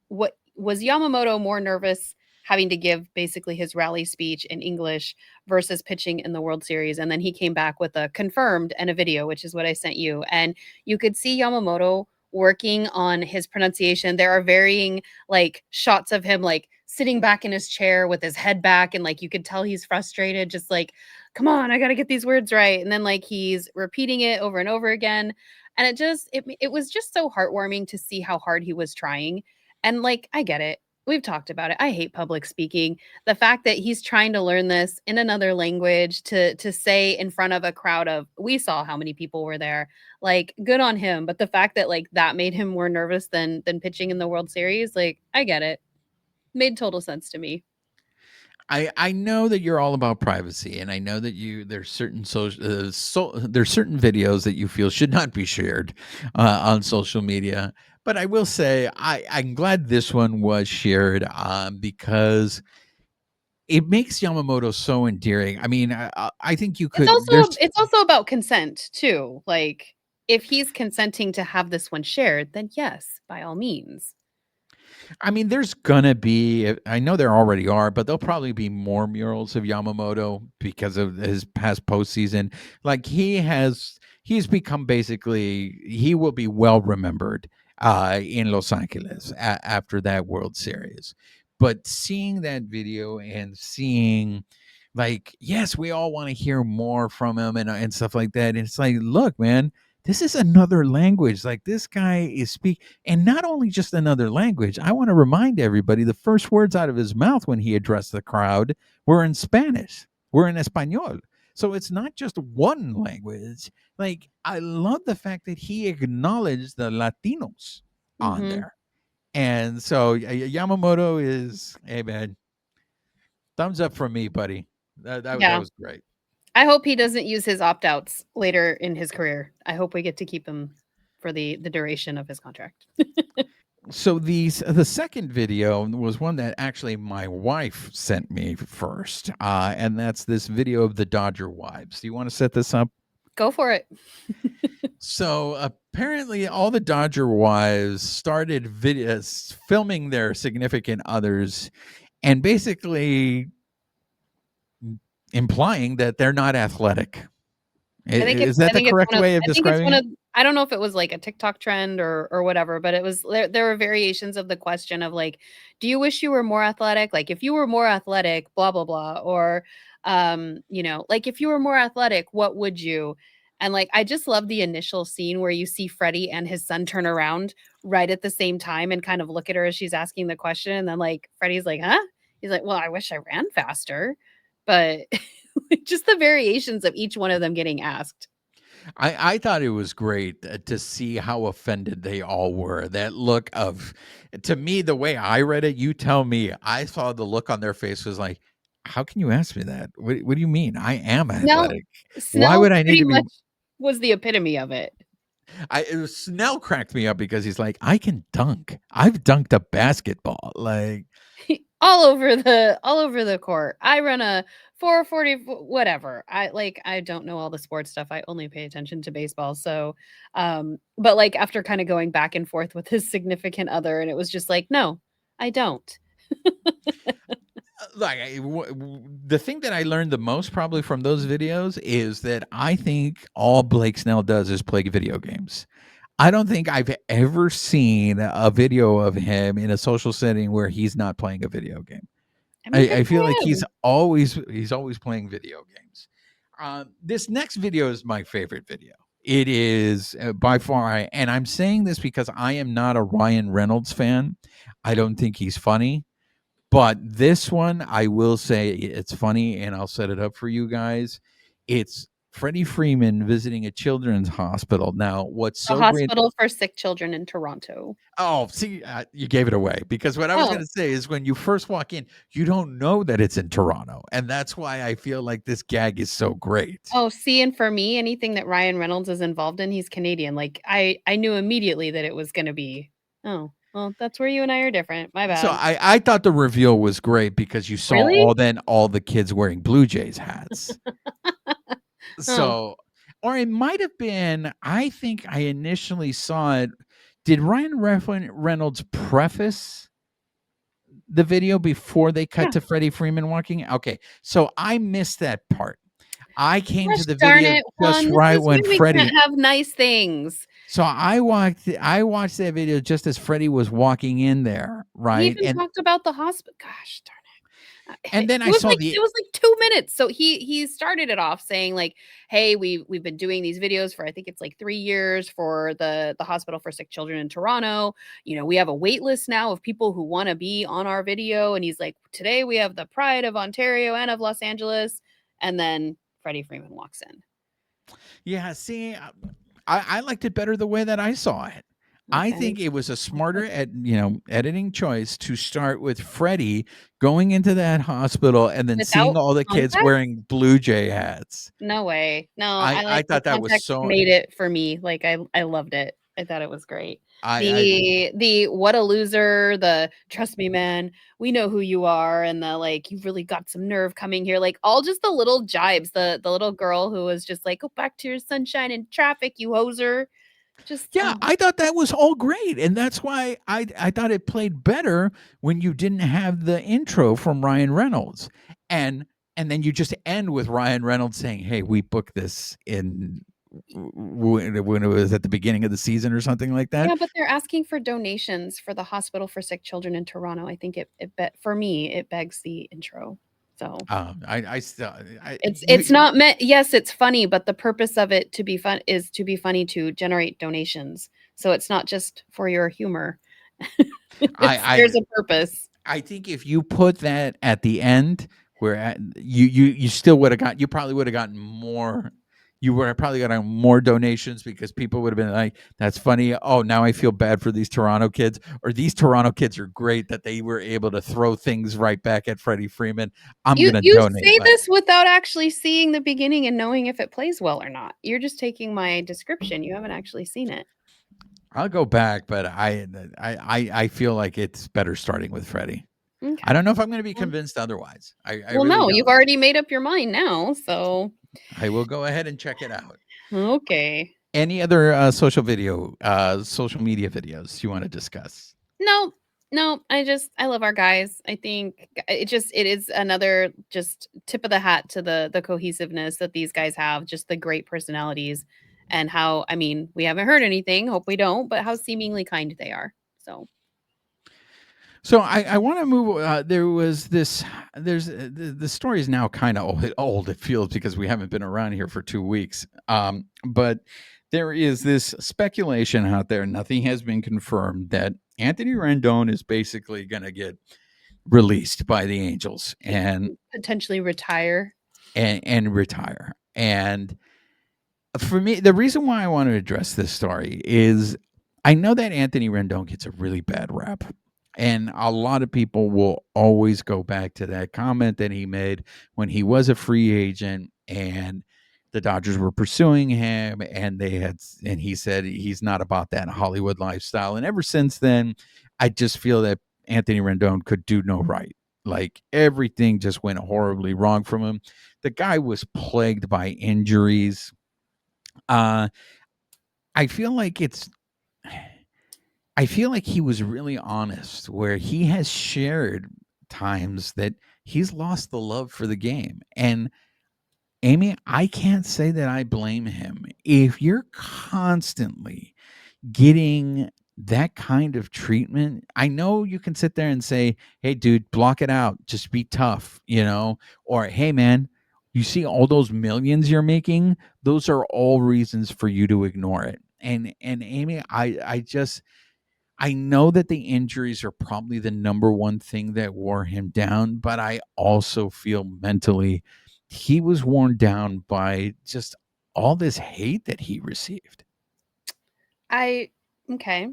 what was Yamamoto more nervous having to give basically his rally speech in English versus pitching in the World Series? And then he came back with a confirmed and a video, which is what I sent you. And you could see Yamamoto working on his pronunciation. There are varying shots of him sitting back in his chair with his head back, and you could tell he's frustrated, just come on, I got to get these words right. And then he's repeating it over and over again. And it was just so heartwarming to see how hard he was trying. And I get it. We've talked about it. I hate public speaking. The fact that he's trying to learn this in another language to say in front of a crowd of, we saw how many people were there. Good on him. But the fact that that made him more nervous than pitching in the World Series, I get it. Made total sense to me. I know that you're all about privacy, and I know that there's certain there's certain videos that you feel should not be shared on social media. But I will say I'm glad this one was shared because it makes Yamamoto so endearing. I mean, I think you It's could. also about consent too. If he's consenting to have this one shared, then yes, by all means. I mean, there's gonna be. I know there already are, but there'll probably be more murals of Yamamoto because of his past postseason. He's become basically. He will be well remembered in Los Angeles after that World Series. But seeing that video and seeing, yes, we all want to hear more from him and stuff like that. And it's like, look, man, this is another language. Like, this guy is speak, and not only just another language. I want to remind everybody the first words out of his mouth when he addressed the crowd were in Spanish, were in Espanol. So it's not just one language. I love the fact that he acknowledged the Latinos on Mhm. there. And so Yamamoto is, hey man, thumbs up from me, buddy. That Yeah. was great. I hope he doesn't use his opt-outs later in his career. I hope we get to keep him for the duration of his contract. So the second video was one that actually my wife sent me first, and that's this video of the Dodger wives. Do you want to set this up? Go for it. So apparently, all the Dodger wives started videos filming their significant others, and basically implying that they're not athletic. Is that the correct way of I think it's describing one it? of I don't know if it was a TikTok trend or whatever, but it was there were variations of the question of do you wish you were more athletic? If you were more athletic, blah blah blah, or if you were more athletic, what would you? And I just love the initial scene where you see Freddie and his son turn around right at the same time and kind of look at her as she's asking the question, and then Freddie's like, "Huh?" He's like, "Well, I wish I ran faster." But just the variations of each one of them getting asked. I thought it was great to see how offended they all were. That look of, to me, the way I read it, you tell me, I saw the look on their face was like, how can you ask me that? What do you mean? I am Snell athletic. Why Snell would I need pretty to be? much was the epitome of it. Snell cracked me up because he's like, I can dunk. I've dunked a basketball. Like, All over the court. I run a 440 whatever. I don't know all the sports stuff. I only pay attention to baseball. So but after kind of going back and forth with his significant other, and it was just like, "No, I don't." the thing that I learned the most probably from those videos is that I think all Blake Snell does is play video games. I don't think I've ever seen a video of him in a social setting where he's not playing a video game. I mean, good I for feel like him. he's always playing video games. This next video is my favorite video. It is by far, and I'm saying this because I am not a Ryan Reynolds fan. I don't think he's funny. But this one, I will say it's funny, and I'll set it up for you guys. It's Freddie Freeman visiting a children's hospital. Now, what's The so great? hospital for sick children in Toronto. Oh, see, you gave it away because what I was going Oh. to say is when you first walk in, you don't know that it's in Toronto, and that's why I feel like this gag is so great. Oh, see, and for me, anything that Ryan Reynolds is involved in, he's Canadian. Like, I knew immediately that it was gonna be, "Oh, well, that's where you and I are different. My So bad." I thought the reveal was great because you saw Really? all the kids wearing Blue Jays hats. Oh, So, or it might have been. I think I initially saw it. Did Reynolds preface the video before they cut yeah. to Freddie Freeman walking? Okay, so I missed that part. I came to Gosh the darn video it, just Juan, this right is why when we Freddie. can't have nice things. So I watched that video just as Freddie was walking in there, He right? even talked about the hospital. Gosh darn And it. then I saw the It was like 2 minutes. So he started it off saying like, "Hey, we've been doing these videos for I think it's like 3 years for the hospital for sick children in Toronto. You know, we have a wait list now of people who want to be on our video." And he's like, "Today we have the pride of Ontario and of Los Angeles." And then Freddie Freeman walks in. Yeah, see, I liked it better the way that I saw it. I Okay. think it was a smarter editing choice to start with Freddie going into that hospital and then seeing Without all the kids context? wearing Blue Jay hats. No way. No, I I like the thought that was context so made it for me. Like I loved it. I thought it was great. I The what a loser, the trust me man, we know who you are and the like you've really got some nerve coming here. Like all just the little jibes. The little girl who was just like go back to your sunshine and traffic, you hoser. Just yeah, I thought that was all great, and that's why I thought it played better when you didn't have the intro from Ryan Reynolds, and then you just end with Ryan Reynolds saying, "Hey, we booked this in when it was at the beginning of the season or something like that." yeah, but they're asking for donations for the hospital for sick children in Toronto. I think it bet for me, it begs the intro. So I still it's not meant yes, it's funny, but the purpose of it to be fun is to be funny to generate donations. So it's not just for your humor. There's I a purpose. I think if you put that at the end, where you still would have got you probably would have gotten more. You would have probably gotten more donations because people would have been like, "That's funny. Oh, now I feel bad for these Toronto kids." Or these Toronto kids are great that they were able to throw things right back at Freddie Freeman. I'm You gonna you donate say money. this without actually seeing the beginning and knowing if it plays well or not. You're just taking my description. You haven't actually seen it. I'll go back, but I feel like it's better starting with Freddie. I Okay. don't know if I'm going to be Well, convinced otherwise. I well, really no, you've don't. already made up your mind now. So I will go ahead and check it out. okay. Any other social media videos you want to discuss? No, no, I love our guys. I think it is another just tip of the hat to the cohesiveness that these guys have, just the great personalities and how I mean, we haven't heard anything, hope we don't, but how seemingly kind they are. So, So I want to move. There was this. There's the story is now kind of old. It feels because we haven't been around here for 2 weeks. But there is this speculation out there. Nothing has been confirmed that Anthony Rendon is basically going to get released by the Angels potentially retire. and retire. And for me, the reason why I want to address this story is I know that Anthony Rendon gets a really bad rap. And a lot of people will always go back to that comment that he made when he was a free agent and the Dodgers were pursuing him and he said he's not about that Hollywood lifestyle. And ever since then, I just feel that Anthony Rendon could do no right. Like everything just went horribly wrong from him. The guy was plagued by injuries. Uh, I feel like it's I feel like he was really honest where he has shared times that he's lost the love for the game. And Amie, I can't say that I blame him. If you're constantly getting that kind of treatment, I know you can sit there and say, "Hey dude, block it out. Just be tough," or "Hey man, you see all those millions you're making? Those are all reasons for you to ignore it." And Amie, I know that the injuries are probably the number one thing that wore him down, but I also feel mentally he was worn down by just all this hate that he received? Okay.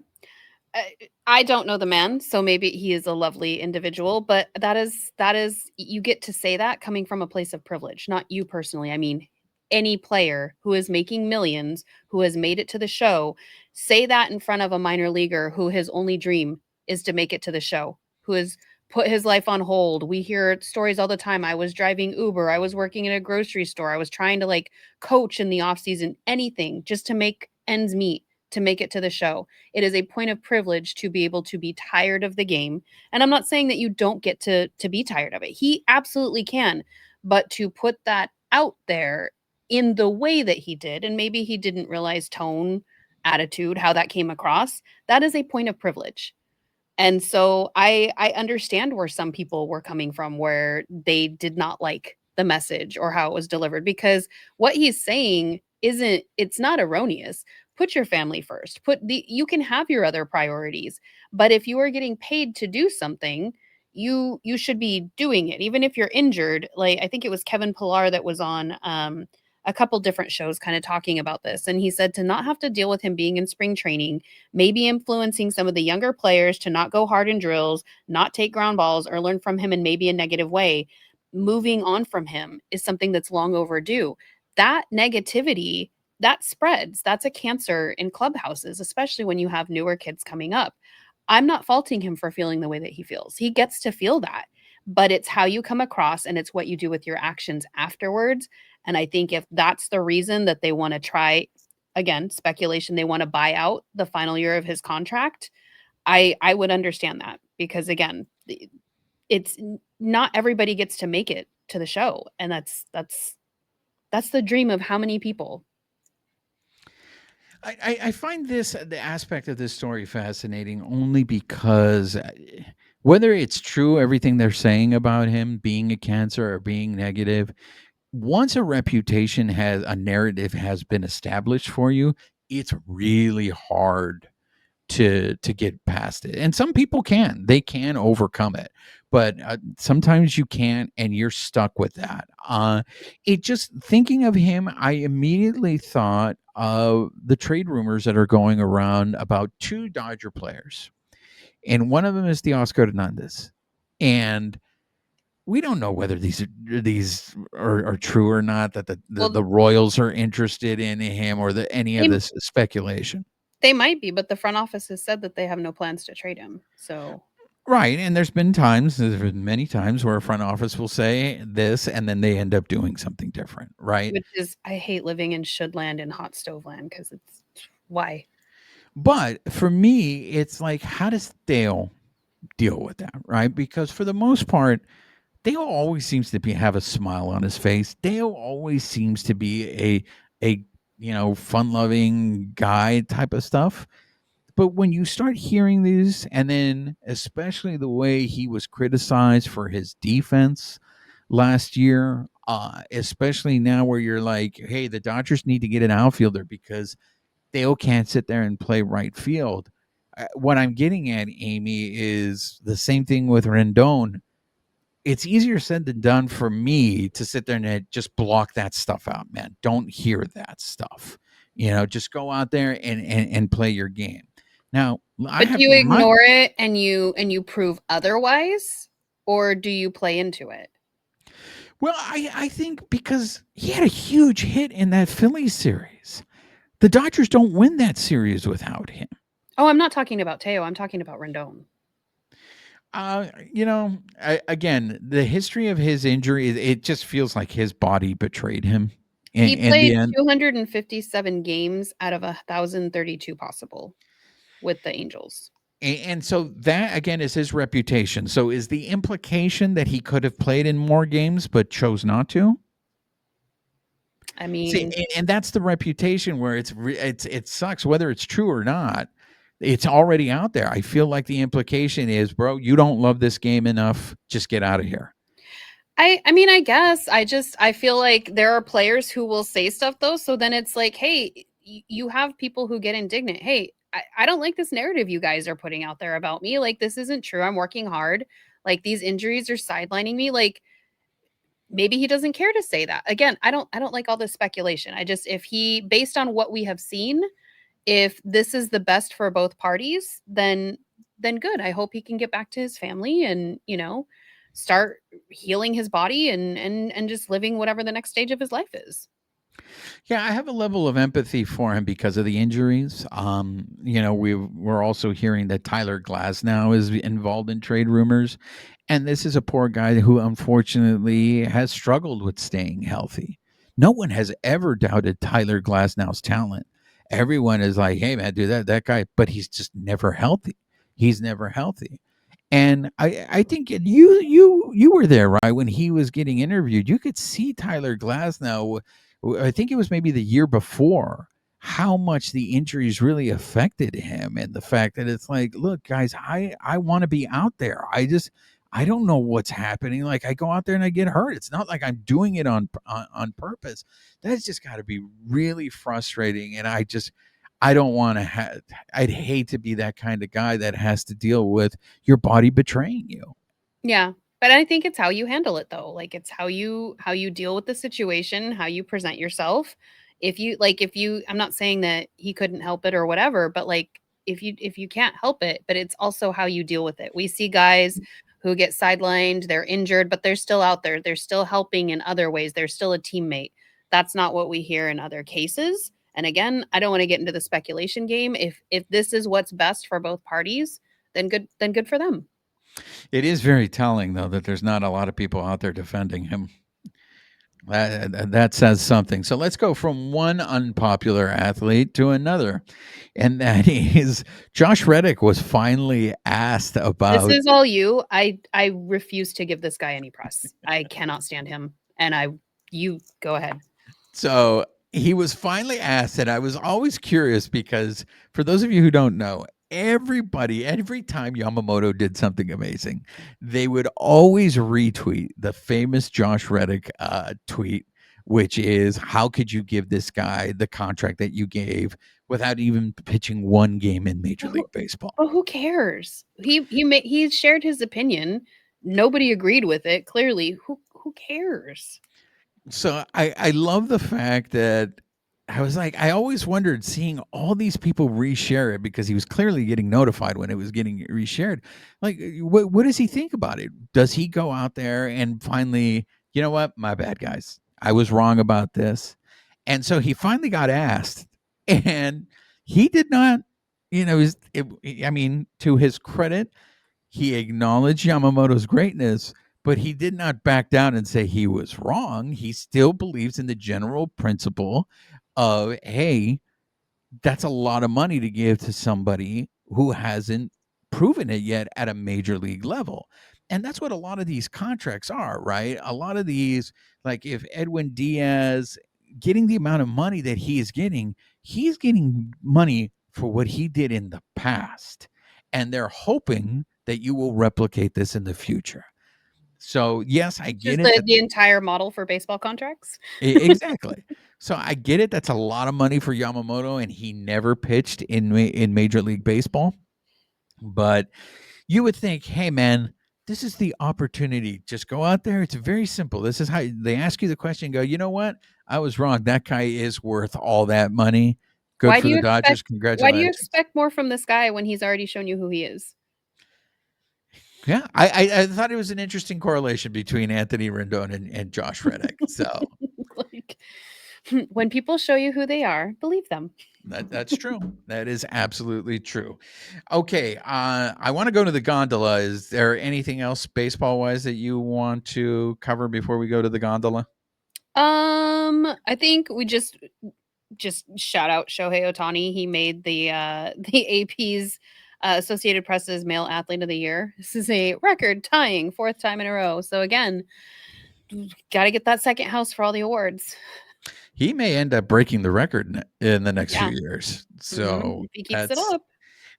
I don't know the man, so maybe he is a lovely individual, but that is you get to say that coming from a place of privilege, not you personally. I mean, any player who is making millions, who has made it to the show, say that in front of a minor leaguer who his only dream is to make it to the show, who has put his life on hold. We hear stories all the time. I was driving Uber, I was working in a grocery store, I was trying to like coach in the off season, anything just to make ends meet, to make it to the show. It is a point of privilege to be able to be tired of the game. And I'm not saying that you don't get to be tired of it. He absolutely can. But to put that out there in the way that he did, and maybe he didn't realize tone, attitude, how that came across, that is a point of privilege. And so I understand where some people were coming from, where they did not like the message or how it was delivered, because what he's saying isn't, it's not erroneous. Put your family first. You can have your other priorities, but if you are getting paid to do something, you should be doing it even if you're injured. Like I think it was Kevin Pillar that was on a couple different shows kind of talking about this, and he said to not have to deal with him being in spring training, maybe influencing some of the younger players to not go hard in drills, not take ground balls, or learn from him in maybe a negative way. Moving on from him is something that's long overdue. That negativity, that spreads. That's a cancer in clubhouses, especially when you have newer kids coming up. I'm not faulting him for feeling the way that he feels. He gets to feel that, but it's how you come across and it's what you do with your actions afterwards. And I think if that's the reason that they want to try, again, speculation, they want to buy out the final year of his contract, I would understand that, because again, not everybody gets to make it to the show, and that's the dream of how many people. I find the aspect of this story fascinating only because whether it's true everything they're saying about him being a cancer or being negative, once a narrative has been established for you, it's really hard to get past it. And some people can overcome it, but sometimes you can't, and you're stuck with that. It just thinking of him, I immediately thought of the trade rumors that are going around about two Dodger players, and one of them is the Oscar Hernandez, and we don't know whether these are true or not, that the Well, Royals are interested in him, or any of they this speculation. they might be, but the front office has said that they have no plans to trade him. So, Right, and there's been many times where a front office will say this, and then they end up doing something different, right? which is, I hate living in should land and hot stove land, because it's why. But for me, it's like, how does Dale deal with that, right? Because for the most part, Dale always seems to have a smile on his face. Dale always seems to be a fun loving guy type of stuff. But when you start hearing these, and then especially the way he was criticized for his defense last year, especially now where you're like, hey, the Dodgers need to get an outfielder because Dale can't sit there and play right field. What I'm getting at, Amy, is the same thing with Rendon. It's easier said than done for me to sit there and just block that stuff out, man. Don't hear that stuff. Just go out there and play your game. Now, I But do have you my ignore it and you prove otherwise, or do you play into it? well, I think because he had a huge hit in that Phillies series. The Dodgers don't win that series without him. Oh, I'm not talking about Teo. I'm talking about Rendon. Again, the history of his injury, it just feels like his body betrayed him He in the played end. 257 games out of 1,032 possible with the Angels. And so that again is his reputation. So is the implication that he could have played in more games but chose not to? I See, mean, and that's the reputation where it sucks whether it's true or not. It's already out there. I feel like the implication is, bro, you don't love this game enough. Just get out of here. I mean, I guess I feel like there are players who will say stuff though. So then it's like, hey, you have people who get indignant. Hey, I don't like this narrative you guys are putting out there about me. Like, this isn't true. I'm working hard. Like, these injuries are sidelining me. Like, maybe he doesn't care to say that. Again, I don't like all this speculation. If he, based on what we have seen, if this is the best for both parties, then good. I hope he can get back to his family and, start healing his body and just living whatever the next stage of his life is. Yeah, I have a level of empathy for him because of the injuries. We're also hearing that Tyler Glasnow is involved in trade rumors, and this is a poor guy who unfortunately has struggled with staying healthy. No one has ever doubted Tyler Glasnow's talent. Everyone is like, "Hey, man, dude, that guy," but he's just never healthy. He's never healthy. And I think you were there, right, when he was getting interviewed. You could see Tyler Glasnow. I think it was maybe the year before, how much the injuries really affected him, and the fact that it's like, look, guys, I want to be out there. I don't know what's happening. Like, I go out there and I get hurt. It's not like I'm doing it on purpose. That's just got to be really frustrating. And I don't want to have. I'd hate to be that kind of guy that has to deal with your body betraying you. Yeah. But I think it's how you handle it though. Like it's how you deal with the situation, how you present yourself. If you I'm not saying that he couldn't help it or whatever, but like if you can't help it, but it's also how you deal with it. We see guys who get sidelined, they're injured, but they're still out there. They're still helping in other ways. They're still a teammate. That's not what we hear in other cases. And again, I don't want to get into the speculation game. If this is what's best for both parties, then good for them. It is very telling, though, that there's not a lot of people out there defending him. That says something. So let's go from one unpopular athlete to another, and that is Josh Reddick was finally asked This about. is all you. I refuse to give this guy any press. I cannot stand him. And you go ahead. So he was finally asked, and I was always curious because for those of you who don't know, everybody, every time Yamamoto did something amazing, they would always retweet the famous Josh Reddick tweet, which is, "How could you give this guy the contract that you gave without even pitching one game in Major But who, League Baseball?" but who cares? He shared his opinion. Nobody agreed with it. Clearly, who cares? So I love the fact that I was like, I always wondered, seeing all these people reshare it, because he was clearly getting notified when it was getting reshared. Like, what does he think about it? Does he go out there and finally, you know what, my bad, guys, I was wrong about this? And so he finally got asked, and he did not, I mean, to his credit, he acknowledged Yamamoto's greatness, but he did not back down and say he was wrong. He still believes in the general principle of, hey, that's a lot of money to give to somebody who hasn't proven it yet at a major league level. And that's what a lot of these contracts are, right? A lot of these, like if Edwin Diaz getting the amount of money that he's getting money for what he did in the past. And they're hoping that you will replicate this in the future. So, yes, I get Just it. the entire model for baseball contracts. Exactly. So I get it. That's a lot of money for Yamamoto, and he never pitched in Major League Baseball. But you would think, hey, man, this is the opportunity. Just go out there. It's very simple. This is how they ask you the question. Go, you know what? I was wrong. That guy is worth all that money. Good Why for do the you Dodgers. expect why do you Congratulations. expect more from this guy when he's already shown you who he is? Yeah, I thought it was an interesting correlation between Anthony Rendon and Josh Reddick. So Like when people show you who they are, believe them. that's true. That is absolutely true. Okay, I want to go to the gondola. Is there anything else baseball wise that you want to cover before we go to the gondola? I think we just shout out Shohei Ohtani. He made the the AP's Associated Press's Male Athlete of the Year. This is a record tying fourth time in a row. So again, got to get that second house for all the awards. He may end up breaking the record in the next few Yeah. years. So If he keeps it that's up.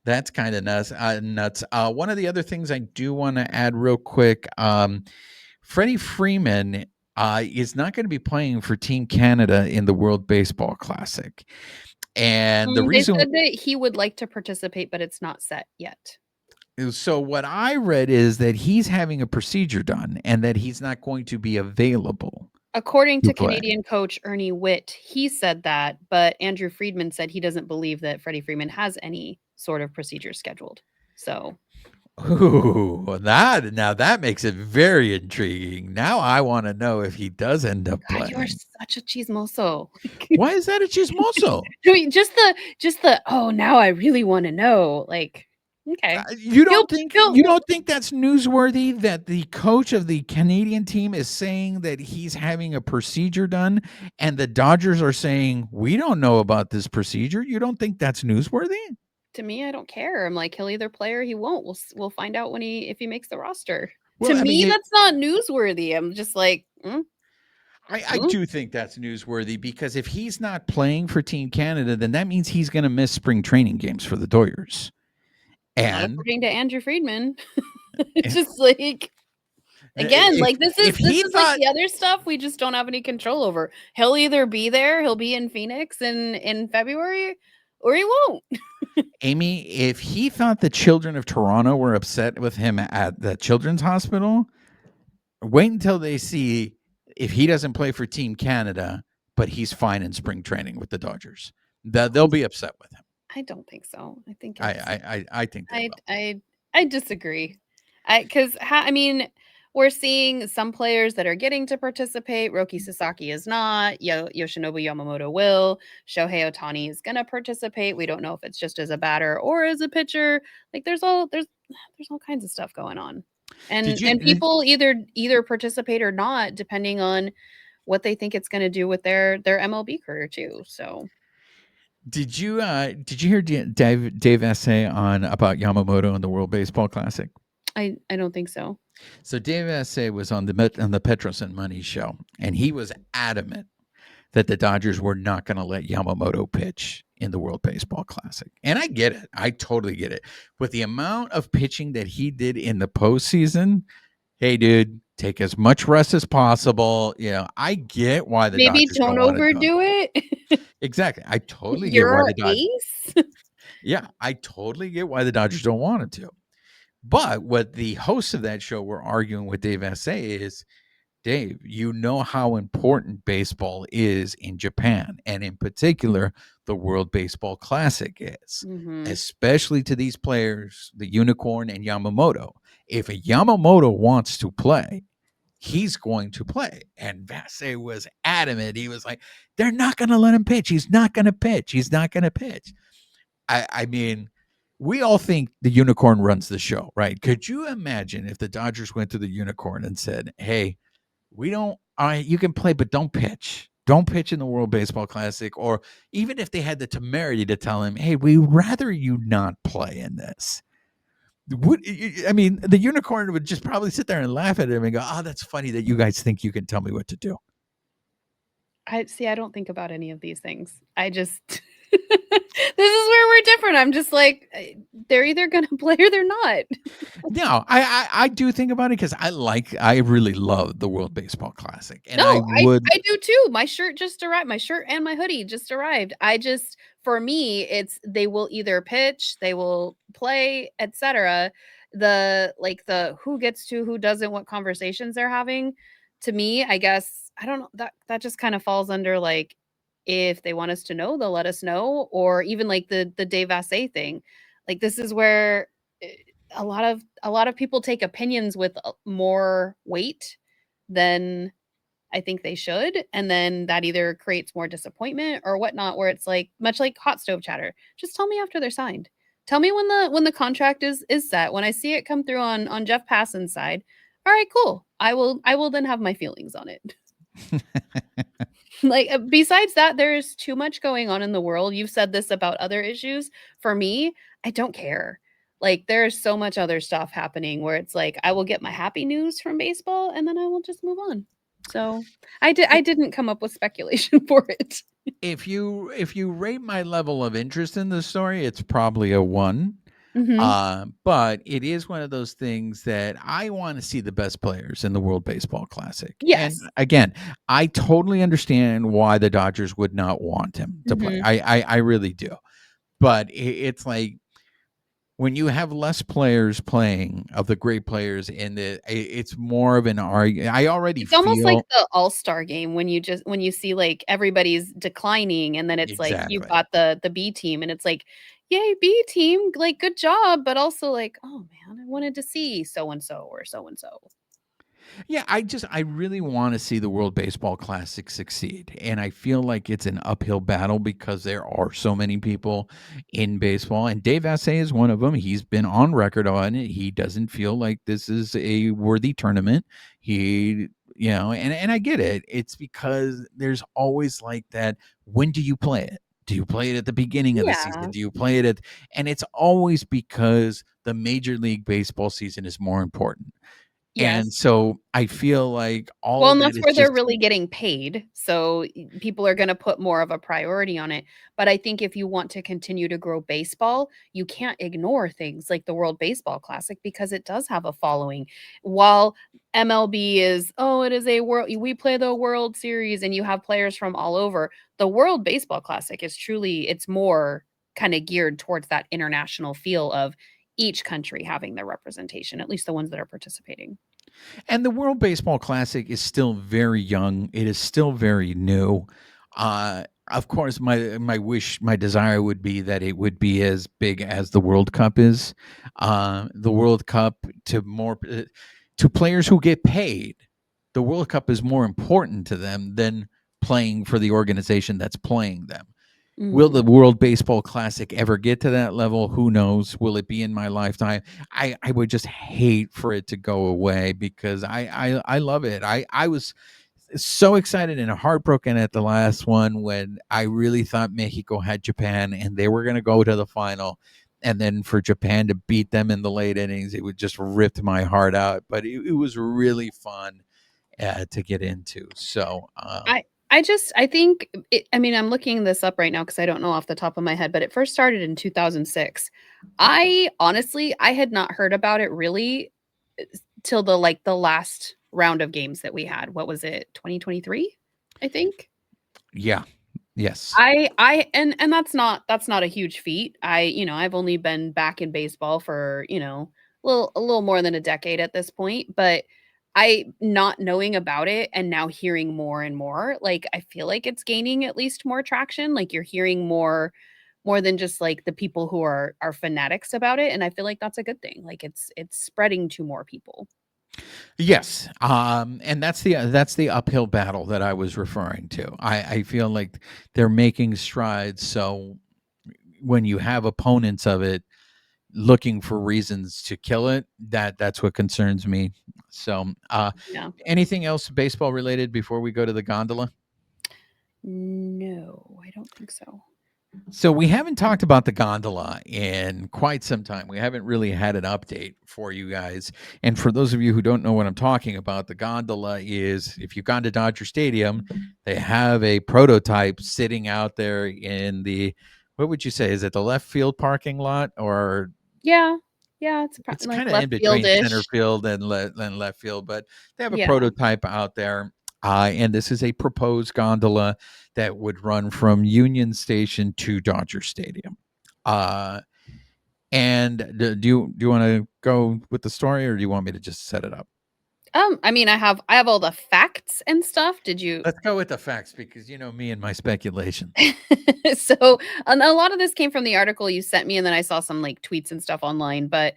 that's kind of nuts. Nuts. One of the other things I do want to add real quick, Freddie Freeman is not going to be playing for Team Canada in the World Baseball Classic. And the They reason, said that he would like to participate, but it's not set yet. So what I read is that he's having a procedure done and that he's not going to be available According to to play. Canadian coach Ernie Witt, he said that, but Andrew Friedman said he doesn't believe that Freddie Freeman has any sort of procedure scheduled. So Ooh, that makes it very intriguing. Now I want to know if he does end up God, you are playing. such a chismoso. Why is that a chismoso? I mean, just the oh, now I really want to know. Like, okay. You He'll don't think that's newsworthy that the coach of the Canadian team is saying that he's having a procedure done and the Dodgers are saying we don't know about this procedure? You don't think that's newsworthy? to me, I don't care. I'm like, he'll either play or he won't. We'll find out when if he makes the roster. Well, To I mean, me, that's not newsworthy. I'm just like, I do think that's newsworthy because if he's not playing for Team Canada, then that means he's going to miss spring training games for the Dodgers. not And according to Andrew Friedman. It's if, just like again, like this if is he like thought the other stuff we just don't have any control over. He'll either be there, he'll be in Phoenix in February, or he won't. Amie, if he thought the children of Toronto were upset with him at the children's hospital, wait until they see if he doesn't play for Team Canada, but he's fine in spring training with the Dodgers. They'll be upset with him. I don't think so. I think it's, I think they will. I disagree. I mean, we're seeing some players that are getting to participate. Roki Sasaki is not. Yoshinobu Yamamoto will. Shohei Ohtani is going to participate. We don't know if it's just as a batter or as a pitcher. Like there's all kinds of stuff going on, and people either participate or not depending on what they think it's going to do with their MLB career too. So. Did you hear Dave essay on about Yamamoto and the World Baseball Classic? I don't think so. So Dave essay was on the Petros and Money show, and he was adamant that the Dodgers were not going to let Yamamoto pitch in the World Baseball Classic. And I get it. I totally get it. With the amount of pitching that he did in the postseason, hey, dude, take as much rest as possible. You know, I get why the Maybe Dodgers don't want to do overdo it. Exactly. I totally get You're why our the Dodgers. ace. Yeah, I totally get why the Dodgers don't want it to. But what the hosts of that show were arguing with Dave Essay is, Dave, you know how important baseball is in Japan, and in particular, the World Baseball Classic is, especially to these players, the Unicorn and Yamamoto. If a Yamamoto wants to play, he's going to play. And Vasse was adamant. He was like, they're not going to let him pitch. He's not going to pitch. He's not going to pitch. I mean, we all think the Unicorn runs the show, right? Could you imagine if the Dodgers went to the Unicorn and said, hey, you can play, but don't pitch. Don't pitch in the World Baseball Classic. Or even if they had the temerity to tell him, hey, we'd rather you not play in this. The Unicorn would just probably sit there and laugh at him and go, oh, that's funny that you guys think you can tell me what to do. I don't think about any of these things. I just this is where we're different. I'm just like, they're either going to play or they're not. No, I do think about it because I really love the World Baseball Classic. And I do too. My shirt just arrived. My shirt and my hoodie just arrived. For me, it's they will either pitch, they will play, etc. The who gets to, who doesn't, what conversations they're having. To me, I guess, I don't know, that just kind of falls under like, if they want us to know, they'll let us know. Or even like the Dave Vasse thing. Like this is where a lot of people take opinions with more weight than I think they should. And then that either creates more disappointment or whatnot, where it's like much like hot stove chatter. Just tell me after they're signed. Tell me when the contract is set. When I see it come through on Jeff Passan's side, all right, cool. I will then have my feelings on it. Like besides that, there's too much going on in the world. You've said this about other issues. For me, I don't care. Like there's so much other stuff happening where it's like I will get my happy news from baseball and then I will just move on. So I didn't come up with speculation for it. If you rate my level of interest in the story, it's probably a 1. But it is one of those things that I want to see the best players in the World Baseball Classic. Yes. And again, I totally understand why the Dodgers would not want him to play. I really do. But it's like when you have less players playing of the great players in it's more of an argument. I already It's almost like feel the all-star game when you see, like, everybody's declining, and then it's like you've exactly. got the B team, and it's like, "Yay, B team, like, good job," but also like, "Oh, man, I wanted to see so and so or so and so." Yeah, I really want to see the World Baseball Classic succeed. And I feel like it's an uphill battle because there are so many people in baseball. And Dave Assay is one of them. He's been on record on it. He doesn't feel like this is a worthy tournament. He, and I get it. It's because there's always like that. When do you play it? Do you play it at the beginning of the season? Yeah. Do you play it and it's always because the Major League Baseball season is more important. And Yes. so I feel like all Well, of and that that's is where they're just really getting paid, so people are gonna put more of a priority on it, but I think if you want to continue to grow baseball, you can't ignore things like the World Baseball Classic because it does have a following. While MLB is, "Oh, it is a world we play the World Series," and you have players from all over, the World Baseball Classic is truly it's more kinda geared towards that international feel of each country having their representation, at least the ones that are participating. and the World Baseball Classic is still very young. It is still very new. Of course, my desire would be that it would be as big as the World Cup is. The World Cup to players who get paid. The World Cup is more important to them than playing for the organization that's playing them. Will the Mhm. World Baseball Classic ever get to that level? Who knows? Will it be in my lifetime? I would just hate for it to go away because I love it. I was so excited and heartbroken at the last one when I really thought Mexico had Japan and they were going to go to the final. And then for Japan to beat them in the late innings, it would just ripped my heart out. But it was really fun to get into. So, I I think I mean, I'm looking this up right now because I don't know off the top of my head, but it first started in 2006. I honestly, I had not heard about it really till the last round of games that we had. What was it? 2023, I think. yeah, yes. I and that's not a huge feat. I've only been back in baseball for, a little more than a decade at this point, but I not knowing about it and now hearing more and more, like I feel like it's gaining at least more traction. Like you're hearing more than just like the people who are fanatics about it, and I feel like that's a good thing. Like it's spreading to more people. Yes, and that's the uphill battle that I was referring to. I feel like they're making strides. So when you have opponents of it looking for reasons to kill it, that's what concerns me. So, Yeah. anything else baseball related before we go to the gondola? No, I don't think so. So we haven't talked about the gondola in quite some time. We haven't really had an update for you guys. And for those of you who don't know what I'm talking about, the gondola is if you've gone to Dodger Stadium, they have a prototype sitting out there in the what would you say? Is it the left field parking lot or Yeah. Yeah, it's it's like kind of in left between center field-ish. field and left field, but they have a Yeah. prototype out there. And this is a proposed gondola that would run from Union Station to Dodger Stadium. Uh, and do you want to go with the story, or do you want me to just set it up? I mean, I have all the facts and stuff. Did you Let's go with the facts because you know me and my speculation. So, and a lot of this came from the article you sent me, and then I saw some like tweets and stuff online. But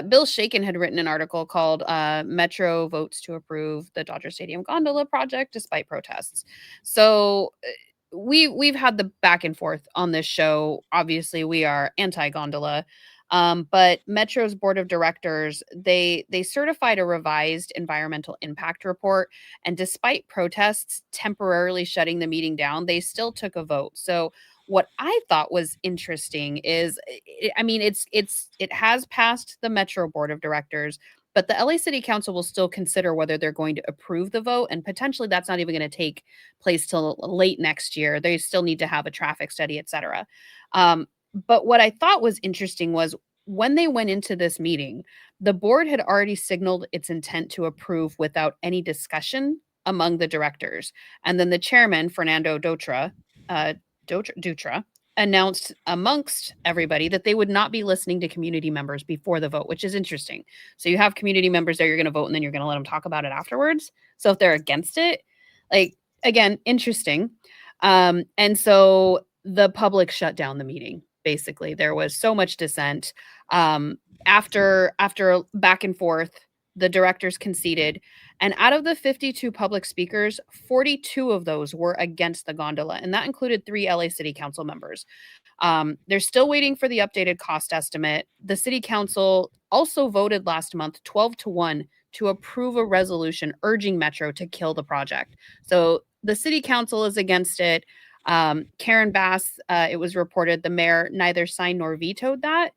Bill Shaken had written an article called "Metro Votes to Approve the Dodger Stadium Gondola Project Despite Protests." So we've had the back and forth on this show. Obviously, we are anti-gondola. But Metro's board of directors, they certified a revised environmental impact report, and despite protests temporarily shutting the meeting down, they still took a vote. So what I thought was interesting is I mean it has passed the Metro board of directors, but the LA City Council will still consider whether they're going to approve the vote, and potentially that's not even going to take place till late next year. They still need to have a traffic study, etc. But what I thought was interesting was when they went into this meeting, the board had already signaled its intent to approve without any discussion among the directors. And then the chairman, Fernando Dutra, announced amongst everybody that they would not be listening to community members before the vote, which is interesting. So you have community members there, you're going to vote, and then you're going to let them talk about it afterwards. So if they're against it, like, again, interesting. And so the public shut down the meeting. Basically, there was so much dissent. After back and forth, the directors conceded, and out of the 52 public speakers, 42 of those were against the gondola, and that included 3 LA City Council members. They're still waiting for the updated cost estimate. The City Council also voted last month 12-1 to approve a resolution urging Metro to kill the project. So the City Council is against it. Karen Bass, it was reported the mayor neither signed nor vetoed that,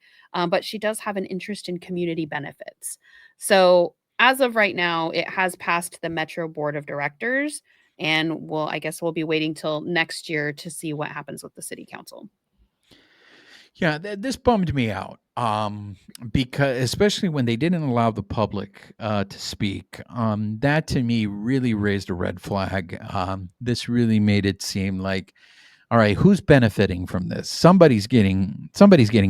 but she does have an interest in community benefits. So as of right now, it has passed the Metro Board of Directors, and I guess we'll be waiting till next year to see what happens with the City Council. Yeah, this bummed me out, because especially when they didn't allow the public to speak. That to me really raised a red flag. This really made it seem like, all right, who's benefiting from this? Somebody's getting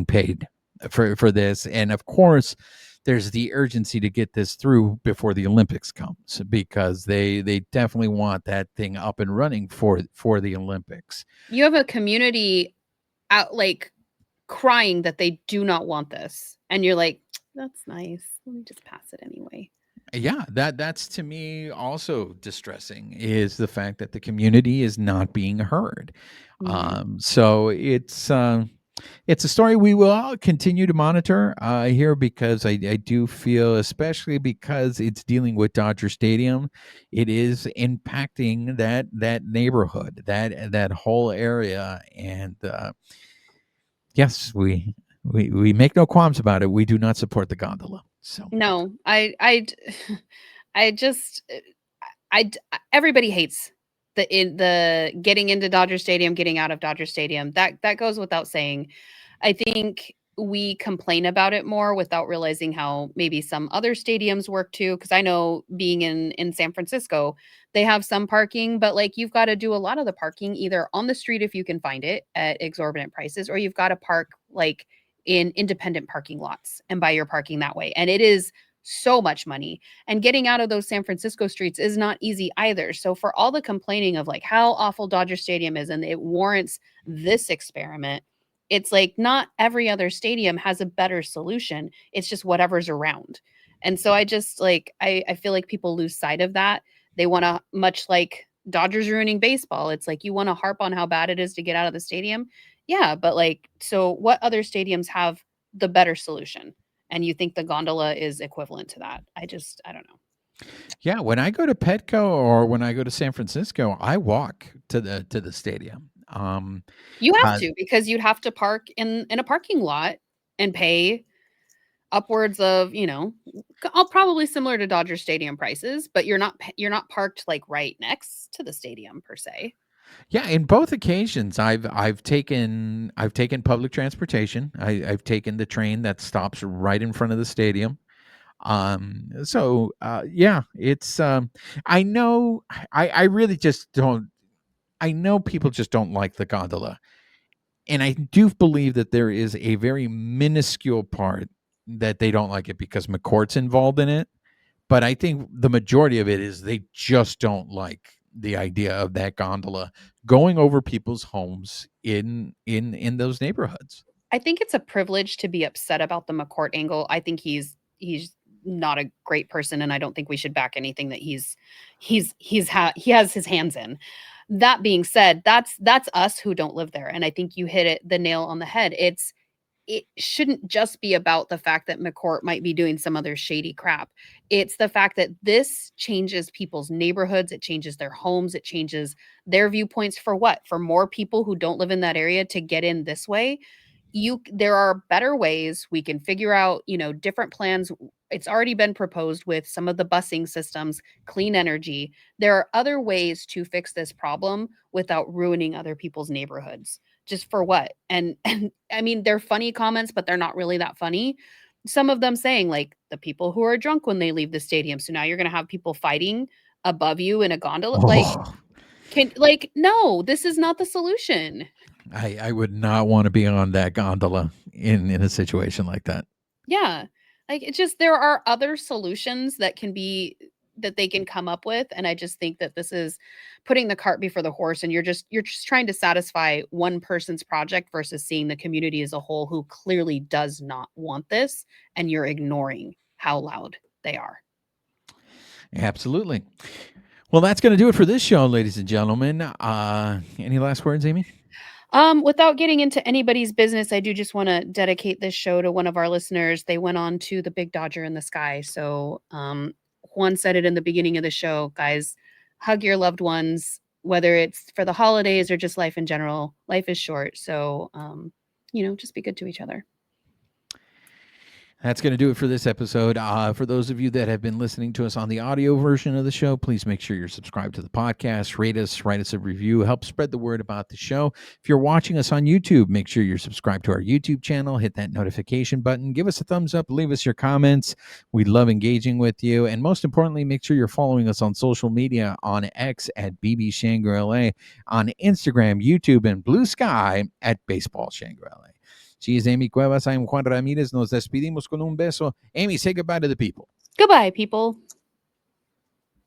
paid for this, and of course, there's the urgency to get this through before the Olympics comes, because they definitely want that thing up and running for the Olympics. You have a community out like crying that they do not want this, and you're like, that's nice, let me just pass it anyway. Yeah, that's to me also distressing, is the fact that the community is not being heard. So it's a story we will all continue to monitor here, because I do feel, especially because it's dealing with Dodger Stadium, it is impacting that neighborhood, that whole area. And yes, we make no qualms about it. We do not support the gondola. So no, I just everybody hates the getting into Dodger Stadium, getting out of Dodger Stadium. That goes without saying. I think we complain about it more without realizing how maybe some other stadiums work too. Because I know, being in San Francisco, they have some parking, but like, you've got to do a lot of the parking either on the street if you can find it at exorbitant prices, or you've got to park like in independent parking lots and buy your parking that way. And it is so much money. And getting out of those San Francisco streets is not easy either. So for all the complaining of like how awful Dodger Stadium is and it warrants this experiment, it's like, not every other stadium has a better solution. It's just whatever's around. And so I just like, I feel like people lose sight of that. They want to, much like Dodgers ruining baseball, it's like, you want to harp on how bad it is to get out of the stadium. Yeah, but like, so what other stadiums have the better solution? And you think the gondola is equivalent to that? I don't know. yeah, when I go to Petco or when I go to San Francisco, I walk to the stadium. You have to, because you'd have to park in a parking lot and pay upwards of, probably similar to Dodger Stadium prices, but you're not parked like right next to the stadium per se. Yeah, in both occasions, I've taken public transportation. I've taken the train that stops right in front of the stadium. So yeah, it's I know I really just don't. I know people just don't like the gondola, and I do believe that there is a very minuscule part that they don't like it because McCourt's involved in it. But I think the majority of it is they just don't like the idea of that gondola going over people's homes in those neighborhoods. I think it's a privilege to be upset about the McCourt angle. I think he's not a great person, and I don't think we should back anything that he has his hands in. That being said, that's us who don't live there, and I think you hit the nail on the head. It shouldn't just be about the fact that McCourt might be doing some other shady crap. It's the fact that this changes people's neighborhoods, it changes their homes, it changes their viewpoints. For what? For more people who don't live in that area to get in this way. There are better ways. We can figure out, different plans. It's already been proposed with some of the busing systems, clean energy. There are other ways to fix this problem without ruining other people's neighborhoods. Just for what? And I mean, they're funny comments, but they're not really that funny. Some of them saying like, the people who are drunk when they leave the stadium. So now you're going to have people fighting above you in a gondola. Oh. No, this is not the solution. I would not want to be on that gondola in a situation like that. Yeah. Like it just there are other solutions that they can come up with, and I just think that this is putting the cart before the horse, and you're just trying to satisfy one person's project versus seeing the community as a whole who clearly does not want this, and you're ignoring how loud they are. Absolutely. Well, that's going to do it for this show, ladies and gentlemen. Any last words, Amie? Without getting into anybody's business, I do just want to dedicate this show to one of our listeners. They went on to the Big Dodger in the Sky. So, Juan said it in the beginning of the show, guys, hug your loved ones, whether it's for the holidays or just life in general. Life is short. So, just be good to each other. That's going to do it for this episode. For those of you that have been listening to us on the audio version of the show, please make sure you're subscribed to the podcast, rate us, write us a review, help spread the word about the show. If you're watching us on YouTube, make sure you're subscribed to our YouTube channel, hit that notification button, give us a thumbs up, leave us your comments. We love engaging with you. And most importantly, make sure you're following us on social media on X at BB Shangri-La, on Instagram, YouTube, and Bluesky at Baseball Shangri-La. She is Amie Cuevas. I am Juan Ramirez. Nos despedimos con un beso. Amie, say goodbye to the people. Goodbye, people.